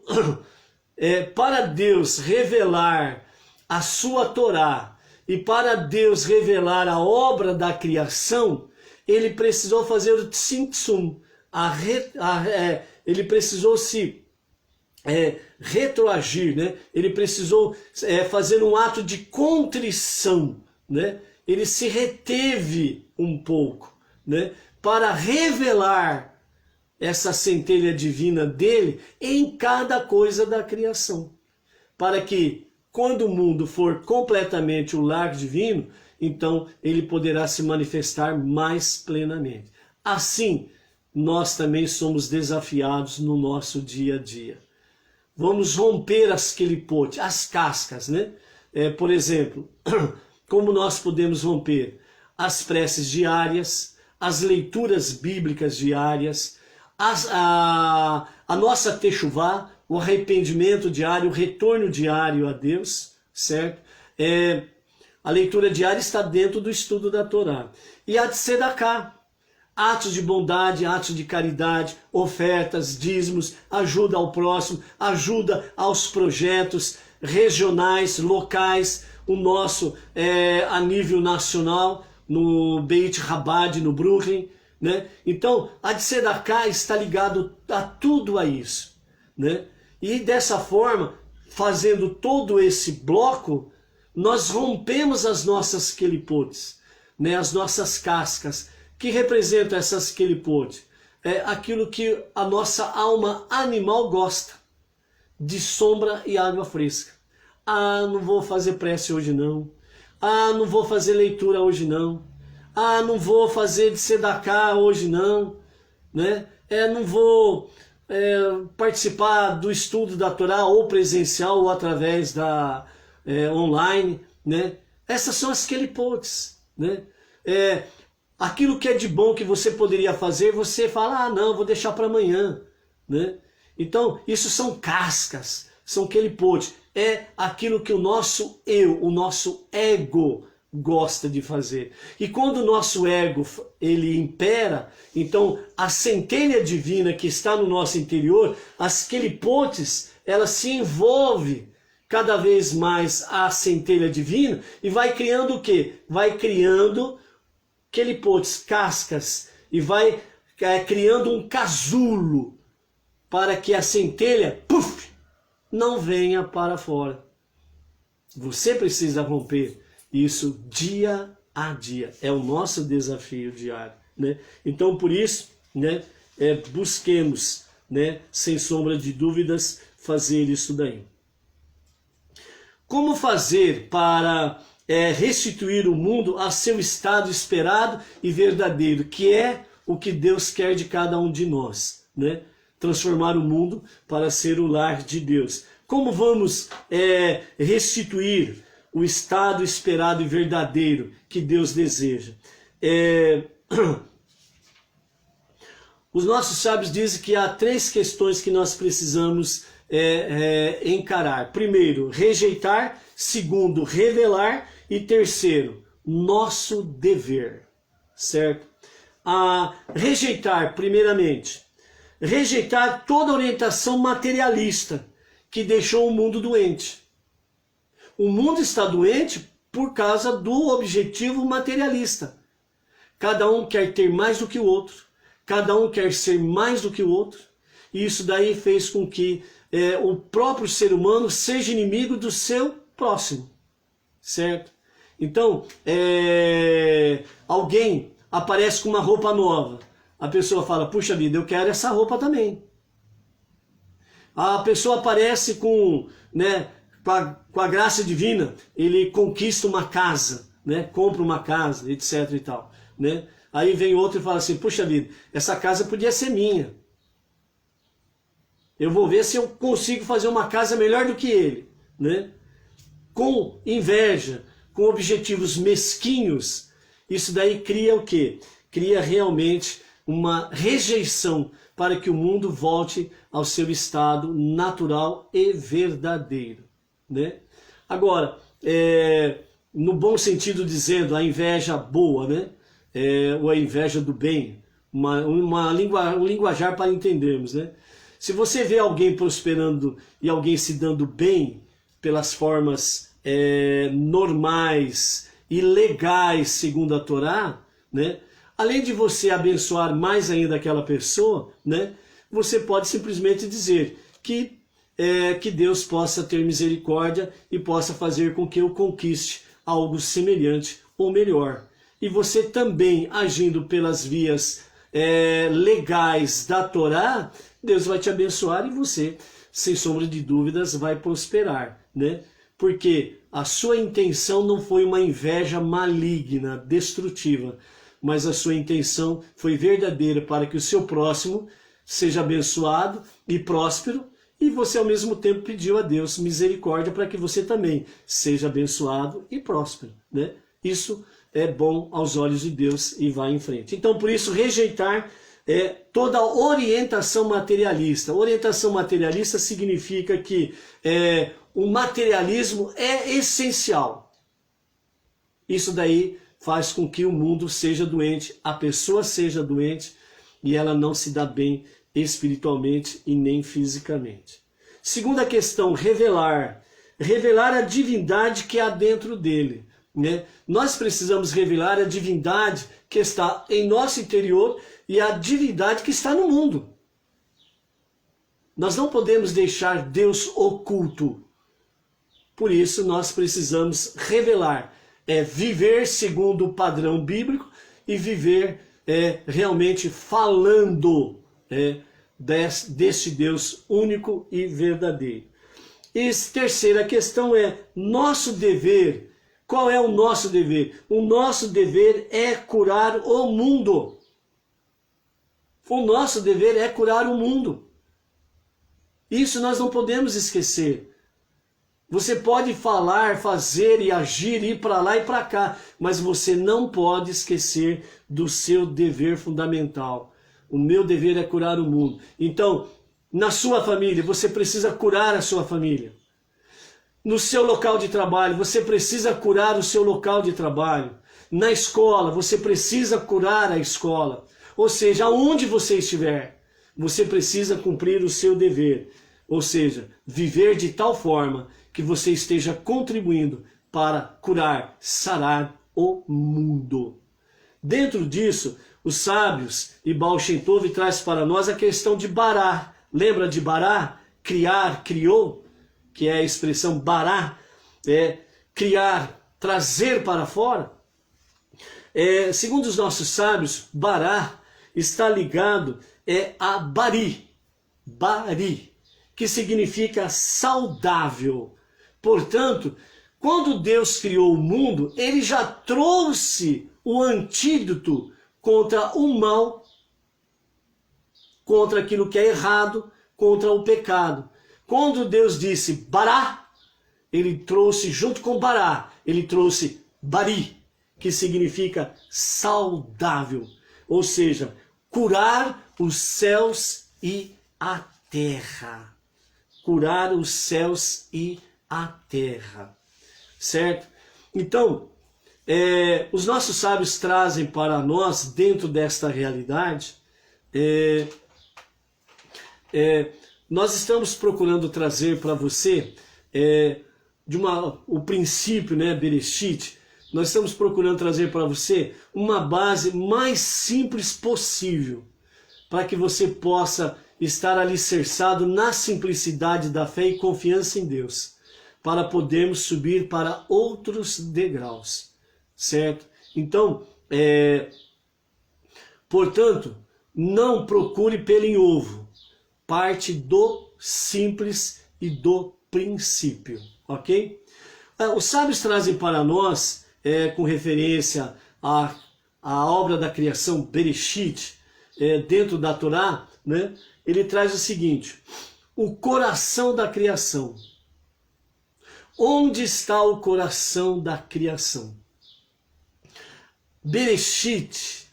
para Deus revelar a sua Torá, e para Deus revelar a obra da criação, ele precisou fazer o tzimtzum, ele precisou se retroagir, né? Ele precisou fazer um ato de contrição, né? Ele se reteve um pouco, né? Para revelar essa centelha divina dele em cada coisa da criação, para que quando o mundo for completamente o lar divino, então ele poderá se manifestar mais plenamente. Assim, nós também somos desafiados no nosso dia a dia. Vamos romper as quelipote, as cascas, né? Por exemplo, como nós podemos romper? As preces diárias, as leituras bíblicas diárias, a nossa techuvá, o arrependimento diário, o retorno diário a Deus, certo? A leitura diária está dentro do estudo da Torá. E a tzedakah, atos de bondade, atos de caridade, ofertas, dízimos, ajuda ao próximo, ajuda aos projetos regionais, locais, o nosso a nível nacional, no Beit Chabad, no Brooklyn, né? Então, a tzedakah está ligado a tudo a isso, né? E dessa forma, fazendo todo esse bloco, nós rompemos as nossas quelipotes, né? As nossas cascas, que representam essas quelipotes. É aquilo que a nossa alma animal gosta, de sombra e água fresca. Ah, não vou fazer prece hoje não. Ah, não vou fazer leitura hoje não. Ah, não vou fazer de tzedakah hoje não, né? Não vou participar do estudo da Torá ou presencial ou através online, né? Essas são as kelipotes, né? Aquilo que é de bom que você poderia fazer, você fala, não, vou deixar para amanhã, né? Então, isso são cascas, são kelipotes. É aquilo que o nosso eu, o nosso ego gosta de fazer. E quando o nosso ego ele impera, então a centelha divina que está no nosso interior, as kelipotes, ela se envolve cada vez mais a centelha divina e vai criando o quê? Vai criando kelipotes, cascas, e vai criando um casulo para que a centelha, não venha para fora. Você precisa romper isso dia a dia. É o nosso desafio diário, né? Então, por isso, né, busquemos, né, sem sombra de dúvidas, fazer isso daí. Como fazer para restituir o mundo a seu estado esperado e verdadeiro, que é o que Deus quer de cada um de nós, né? Transformar o mundo para ser o lar de Deus. Como vamos restituir o estado esperado e verdadeiro que Deus deseja? Os nossos sábios dizem que há 3 questões que nós precisamos encarar. Primeiro, rejeitar. Segundo, revelar. E terceiro, nosso dever. Certo? Rejeitar, primeiramente. Rejeitar toda orientação materialista que deixou o mundo doente. O mundo está doente por causa do objetivo materialista. Cada um quer ter mais do que o outro. Cada um quer ser mais do que o outro. E isso daí fez com que o próprio ser humano seja inimigo do seu próximo. Certo? Então, alguém aparece com uma roupa nova. A pessoa fala, puxa vida, eu quero essa roupa também. A pessoa aparece com a graça divina, ele conquista uma casa, né? Compra uma casa, etc e tal, né? Aí vem outro e fala assim, puxa vida, essa casa podia ser minha. Eu vou ver se eu consigo fazer uma casa melhor do que ele, né? Com inveja, com objetivos mesquinhos, isso daí cria o quê? Cria realmente uma rejeição para que o mundo volte ao seu estado natural e verdadeiro, né? Agora, no bom sentido dizendo, a inveja boa, né? Ou a inveja do bem, um linguajar para entendermos, né? Se você vê alguém prosperando e alguém se dando bem pelas formas normais e legais segundo a Torá, né? Além de você abençoar mais ainda aquela pessoa, né? Você pode simplesmente dizer que Deus possa ter misericórdia e possa fazer com que eu conquiste algo semelhante ou melhor. E você também, agindo pelas vias legais da Torá, Deus vai te abençoar e você, sem sombra de dúvidas, vai prosperar, né? Porque a sua intenção não foi uma inveja maligna, destrutiva, mas a sua intenção foi verdadeira para que o seu próximo seja abençoado e próspero, e você ao mesmo tempo pediu a Deus misericórdia para que você também seja abençoado e próspero, né? Isso é bom aos olhos de Deus e vai em frente. Então, por isso, rejeitar toda orientação materialista. Orientação materialista significa que o materialismo é essencial. Isso daí faz com que o mundo seja doente, a pessoa seja doente e ela não se dá bem espiritualmente e nem fisicamente. Segunda questão, revelar. Revelar a divindade que há dentro dele, né? Nós precisamos revelar a divindade que está em nosso interior e a divindade que está no mundo. Nós não podemos deixar Deus oculto. Por isso nós precisamos revelar, viver segundo o padrão bíblico e viver realmente falando desse Deus único e verdadeiro. E terceira questão é nosso dever. Qual é o nosso dever? O nosso dever é curar o mundo. O nosso dever é curar o mundo. Isso nós não podemos esquecer. Você pode falar, fazer e agir, ir para lá e para cá, mas você não pode esquecer do seu dever fundamental. O meu dever é curar o mundo. Então, na sua família, você precisa curar a sua família. No seu local de trabalho, você precisa curar o seu local de trabalho. Na escola, você precisa curar a escola. Ou seja, aonde você estiver, você precisa cumprir o seu dever. Ou seja, viver de tal forma que você esteja contribuindo para curar, sarar o mundo. Dentro disso, os sábios e Baal Shem Tov traz para nós a questão de bará. Lembra de bará? Criar, criou, que é a expressão bará, criar, trazer para fora. Segundo os nossos sábios, bará está ligado a bari, que significa saudável. Portanto, quando Deus criou o mundo, ele já trouxe o antídoto contra o mal, contra aquilo que é errado, contra o pecado. Quando Deus disse bará, ele trouxe junto com bará, ele trouxe bari, que significa saudável. Ou seja, curar os céus e a terra. Curar os céus e a terra. Certo? Então, os nossos sábios trazem para nós, dentro desta realidade, nós estamos procurando trazer para você o princípio, Bereshit. Nós estamos procurando trazer para você uma base mais simples possível, para que você possa estar alicerçado na simplicidade da fé e confiança em Deus, para podermos subir para outros degraus, certo? Então, portanto, não procure pelo em ovo, parte do simples e do princípio, ok? Os sábios trazem para nós, com referência à obra da criação Bereshit, dentro da Torá, ele traz o seguinte: o coração da criação. Onde está o coração da criação? Bereshit,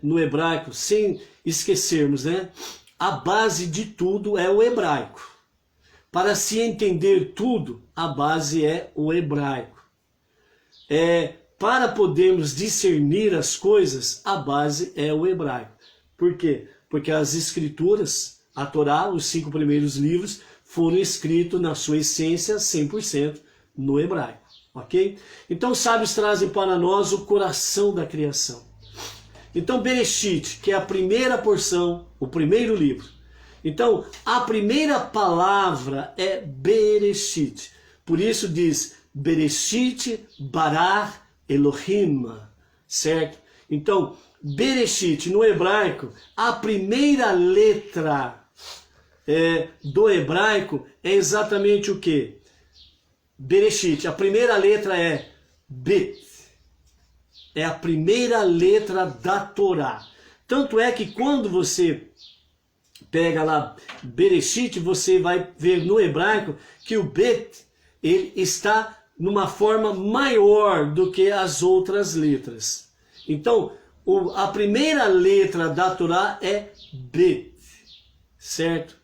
no hebraico, sem esquecermos, a base de tudo é o hebraico. Para se entender tudo, a base é o hebraico. Para podermos discernir as coisas, a base é o hebraico. Por quê? Porque as escrituras, a Torá, os 5 primeiros livros, foram escritos na sua essência 100% no hebraico, ok? Então os sábios trazem para nós o coração da criação. Então Bereshit, que é a primeira porção, o primeiro livro. Então a primeira palavra é Bereshit. Por isso diz Bereshit bara Elohim, certo? Então Bereshit no hebraico, a primeira letra do hebraico é exatamente o que? Bereshit, a primeira letra é Bet. É a primeira letra da Torá. Tanto é que quando você pega lá Bereshit, você vai ver no hebraico que o Bet, ele está numa forma maior do que as outras letras. Então, a primeira letra da Torá é Bet, certo?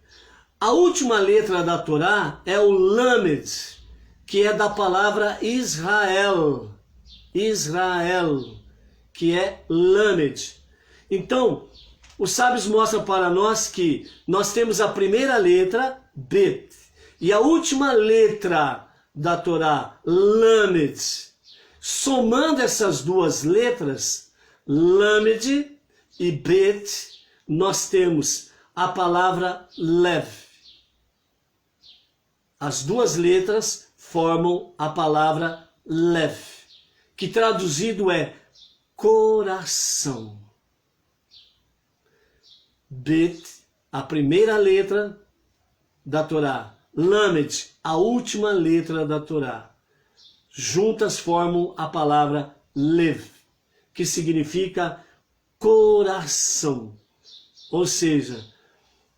A última letra da Torá é o Lamed, que é da palavra Israel. Israel, que é Lamed. Então, os sábios mostram para nós que nós temos a primeira letra, Bet, e a última letra da Torá, Lamed. Somando essas duas letras, Lamed e Bet, nós temos a palavra Lev. As duas letras formam a palavra Lev, que traduzido é coração. Bet, a primeira letra da Torá. Lamed, a última letra da Torá. Juntas formam a palavra Lev, que significa coração. Ou seja,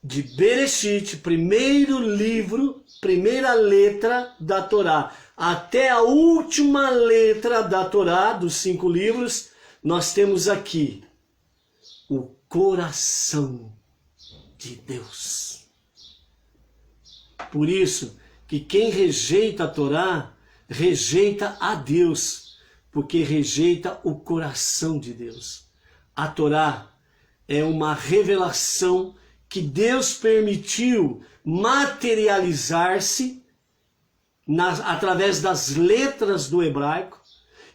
de Bereshit, primeiro livro, primeira letra da Torá, até a última letra da Torá, dos 5 livros, nós temos aqui o coração de Deus. Por isso que quem rejeita a Torá, rejeita a Deus, porque rejeita o coração de Deus. A Torá é uma revelação que Deus permitiu materializar-se através das letras do hebraico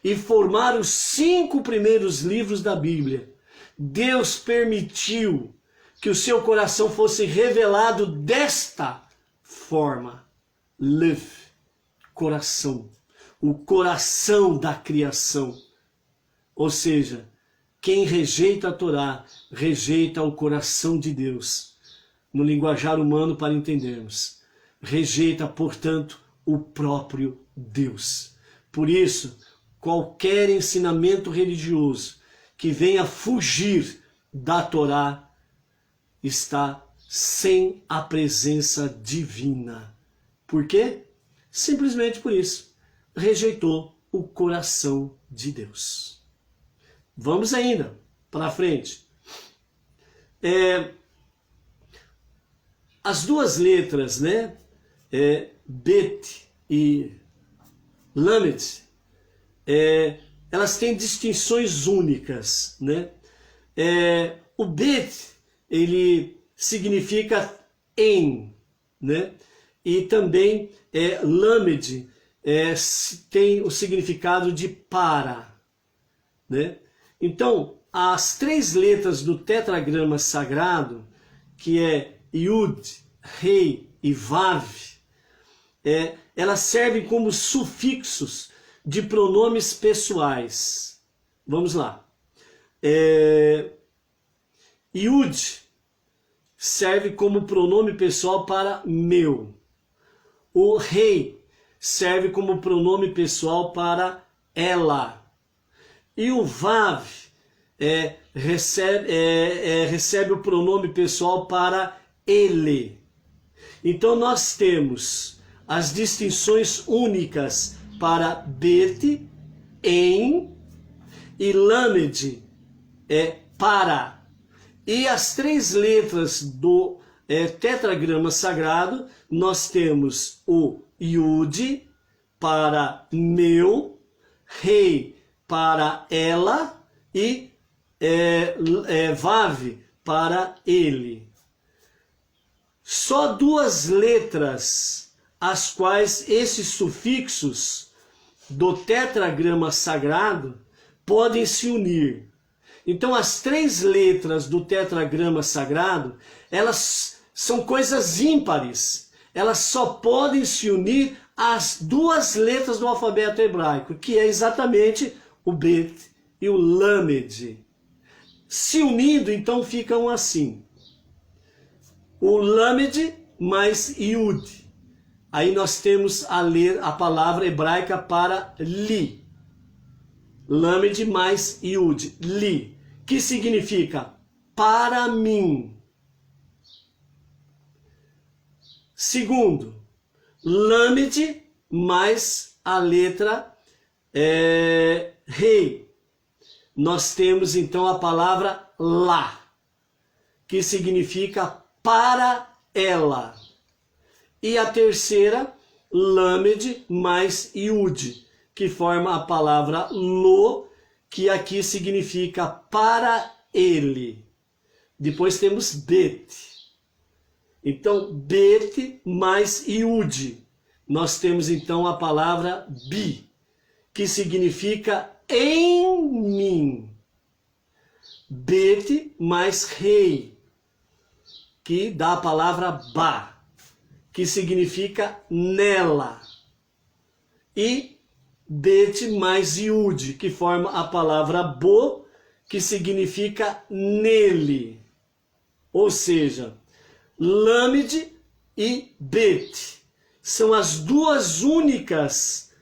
e formar os 5 primeiros livros da Bíblia. Deus permitiu que o seu coração fosse revelado desta forma. Lev, coração. O coração da criação. Ou seja, quem rejeita a Torá, rejeita o coração de Deus. No linguajar humano, para entendermos. Rejeita, portanto, o próprio Deus. Por isso, qualquer ensinamento religioso que venha fugir da Torá está sem a presença divina. Por quê? Simplesmente por isso. Rejeitou o coração de Deus. Vamos ainda para frente. As duas letras, né? Bet e Lamed, elas têm distinções únicas, né? O Bet, ele significa em, né? E também Lamed tem o significado de para, né? Então, as 3 letras do tetragrama sagrado, que é Yud, Rei e Vav, elas servem como sufixos de pronomes pessoais. Vamos lá. Yud serve como pronome pessoal para meu. O Rei serve como pronome pessoal para ela. E o Vav recebe o pronome pessoal para ele. Então nós temos as distinções únicas para Bet, em, e Lamed, para. E as 3 letras do tetragrama sagrado, nós temos o Yud para meu, Rei para ela e Vav para ele. Só 2 letras as quais esses sufixos do tetragrama sagrado podem se unir. Então as 3 letras do tetragrama sagrado, elas são coisas ímpares. Elas só podem se unir às 2 letras do alfabeto hebraico, que é exatamente o Bet e o Lamed. Se unindo, então ficam assim. O Lamed mais Yud. Aí nós temos a palavra hebraica para li. Lamed mais Yud, li, que significa para mim. Segundo, Lamed mais a letra Rei. Nós temos então a palavra lá, que significa para ela. E a terceira, Lamed mais Yud, que forma a palavra lo, que aqui significa para ele. Depois temos Bet. Então, Bet mais Yud. Nós temos então a palavra bi, que significa em mim. Bet mais Rei, que dá a palavra ba, que significa nela. E Bet mais Yud, que forma a palavra bo, que significa nele. Ou seja, Lamed e Bet são as 2 únicas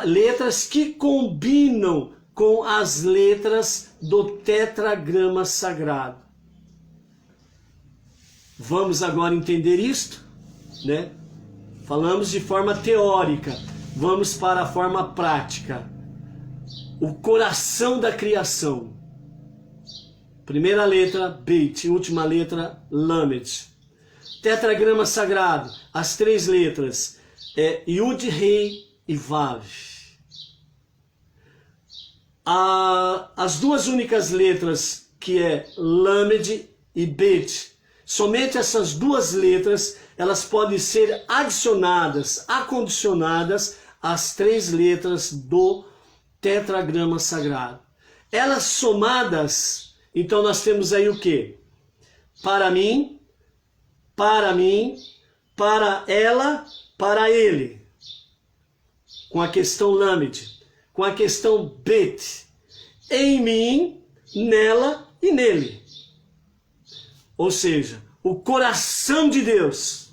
letras que combinam com as letras do tetragrama sagrado. Vamos agora entender isto, né? Falamos de forma teórica, vamos para a forma prática. O coração da criação. Primeira letra, Beit, última letra, Lamed. Tetragrama sagrado, as 3 letras, Yud, Rei e Vav. As 2 únicas letras, que é Lamed e Bet, somente essas 2 letras, elas podem ser adicionadas, acondicionadas às 3 letras do tetragrama sagrado. Elas somadas, então nós temos aí o quê? Para mim, para ela, para ele. Com a questão Lamed, com a questão Bet, em mim, nela e nele. Ou seja, o coração de Deus.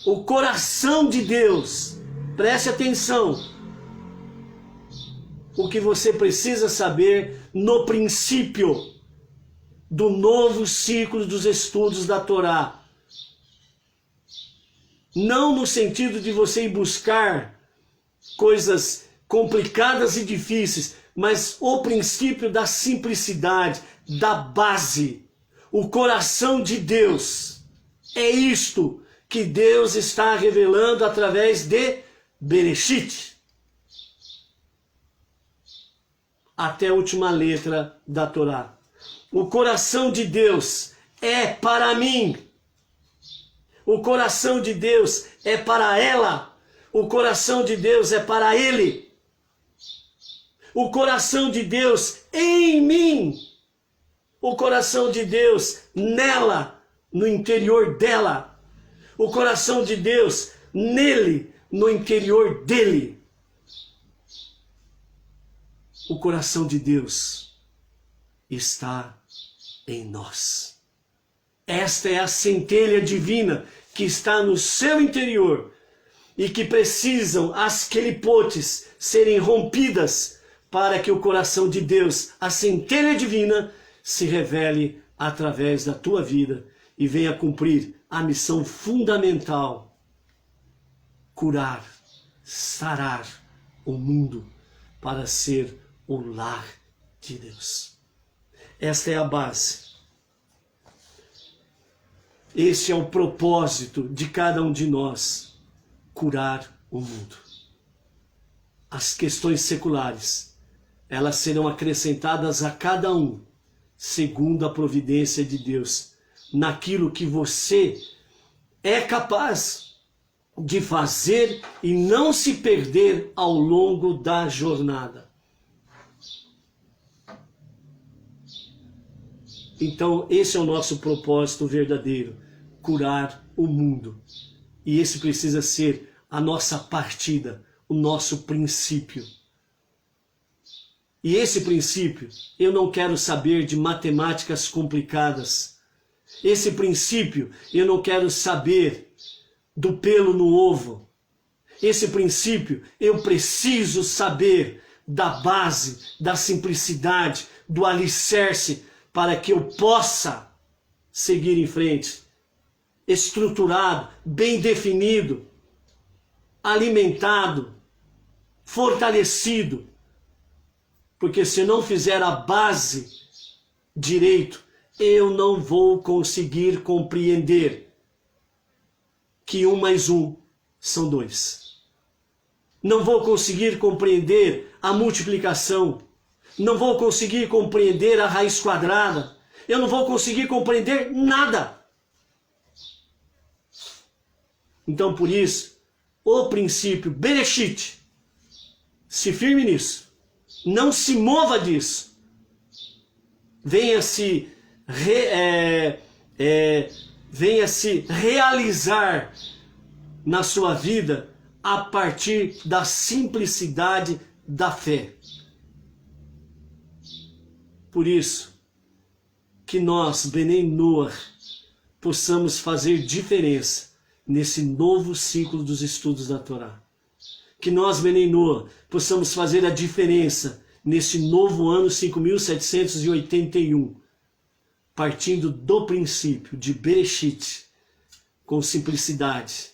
O coração de Deus. Preste atenção. O que você precisa saber no princípio do novo ciclo dos estudos da Torá. Não no sentido de você ir buscar coisas complicadas e difíceis, mas o princípio da simplicidade, da base. O coração de Deus. É isto que Deus está revelando através de Bereshit. Até a última letra da Torá. O coração de Deus é para mim. O coração de Deus é para ela. O coração de Deus é para ele. O coração de Deus em mim. O coração de Deus nela, no interior dela. O coração de Deus nele, no interior dele. O coração de Deus está em nós. Esta é a centelha divina que está no seu interior e que precisam as clipotes serem rompidas para que o coração de Deus, a centelha divina, se revele através da tua vida e venha cumprir a missão fundamental: curar, sarar o mundo para ser o lar de Deus. Esta é a base. Este é o propósito de cada um de nós: curar o mundo. As questões seculares, elas serão acrescentadas a cada um, segundo a providência de Deus, naquilo que você é capaz de fazer e não se perder ao longo da jornada. Então, esse é o nosso propósito verdadeiro: curar o mundo. E esse precisa ser a nossa partida, o nosso princípio. E esse princípio, eu não quero saber de matemáticas complicadas. Esse princípio, eu não quero saber do pelo no ovo. Esse princípio, eu preciso saber da base, da simplicidade, do alicerce, para que eu possa seguir em frente, estruturado, bem definido, alimentado, fortalecido. Porque se não fizer a base direito, eu não vou conseguir compreender que 1 mais 1 são 2. Não vou conseguir compreender a multiplicação. Não vou conseguir compreender a raiz quadrada. Eu não vou conseguir compreender nada. Então, por isso, o princípio Bereshit, se firme nisso. Não se mova disso. Venha se realizar na sua vida a partir da simplicidade da fé. Por isso, que nós, Bnei Noach, possamos fazer diferença nesse novo ciclo dos estudos da Torá. Que nós, Bnei Noach, possamos fazer a diferença nesse novo ano 5.781, partindo do princípio de Bereshit, com simplicidade,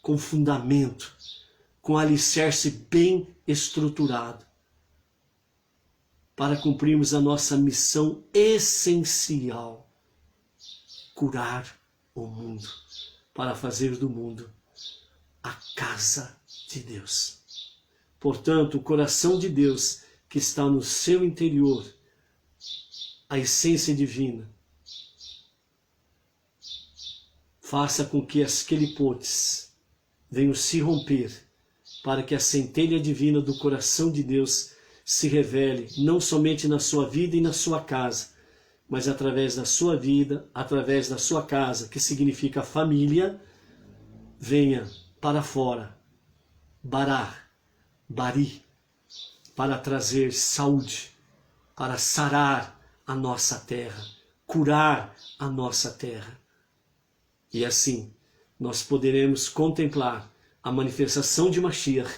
com fundamento, com alicerce bem estruturado, para cumprirmos a nossa missão essencial: curar o mundo, para fazer do mundo a casa de Deus. Portanto, o coração de Deus que está no seu interior, a essência divina, faça com que as quelipotes venham se romper, para que a centelha divina do coração de Deus se revele não somente na sua vida e na sua casa, mas através da sua vida, através da sua casa, que significa família, venha para fora, Bari, para trazer saúde, para sarar a nossa terra, curar a nossa terra. E assim nós poderemos contemplar a manifestação de Mashiach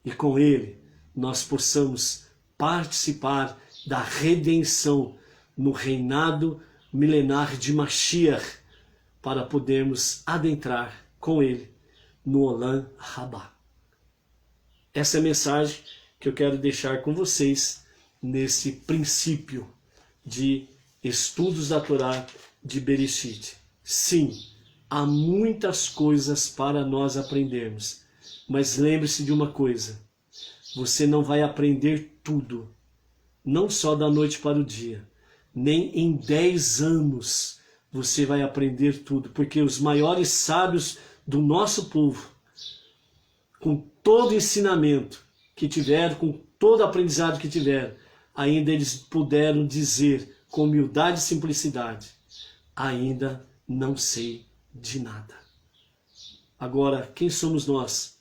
e com ele nós possamos participar da redenção no reinado milenar de Mashiach, para podermos adentrar com ele no Olam Rabá. Essa é a mensagem que eu quero deixar com vocês nesse princípio de estudos da Torá de Bereshit. Sim, há muitas coisas para nós aprendermos, mas lembre-se de uma coisa: você não vai aprender tudo, não só da noite para o dia, nem em 10 anos você vai aprender tudo, porque os maiores sábios do nosso povo, com todo o ensinamento que tiveram, com todo o aprendizado que tiveram, ainda eles puderam dizer com humildade e simplicidade: ainda não sei de nada. Agora, quem somos nós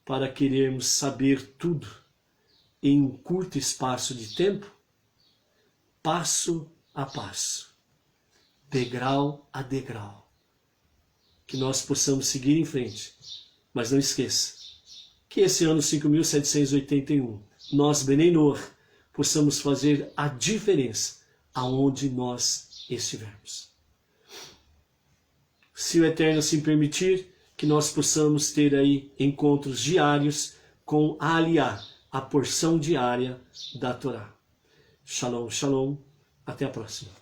para querermos saber tudo em um curto espaço de tempo? Passo a passo, degrau a degrau, que nós possamos seguir em frente. Mas não esqueça que esse ano 5.781, nós, Benei Noach, possamos fazer a diferença aonde nós estivermos. Se o Eterno assim permitir, que nós possamos ter aí encontros diários com a Aliyah, a porção diária da Torá. Shalom, shalom. Até a próxima.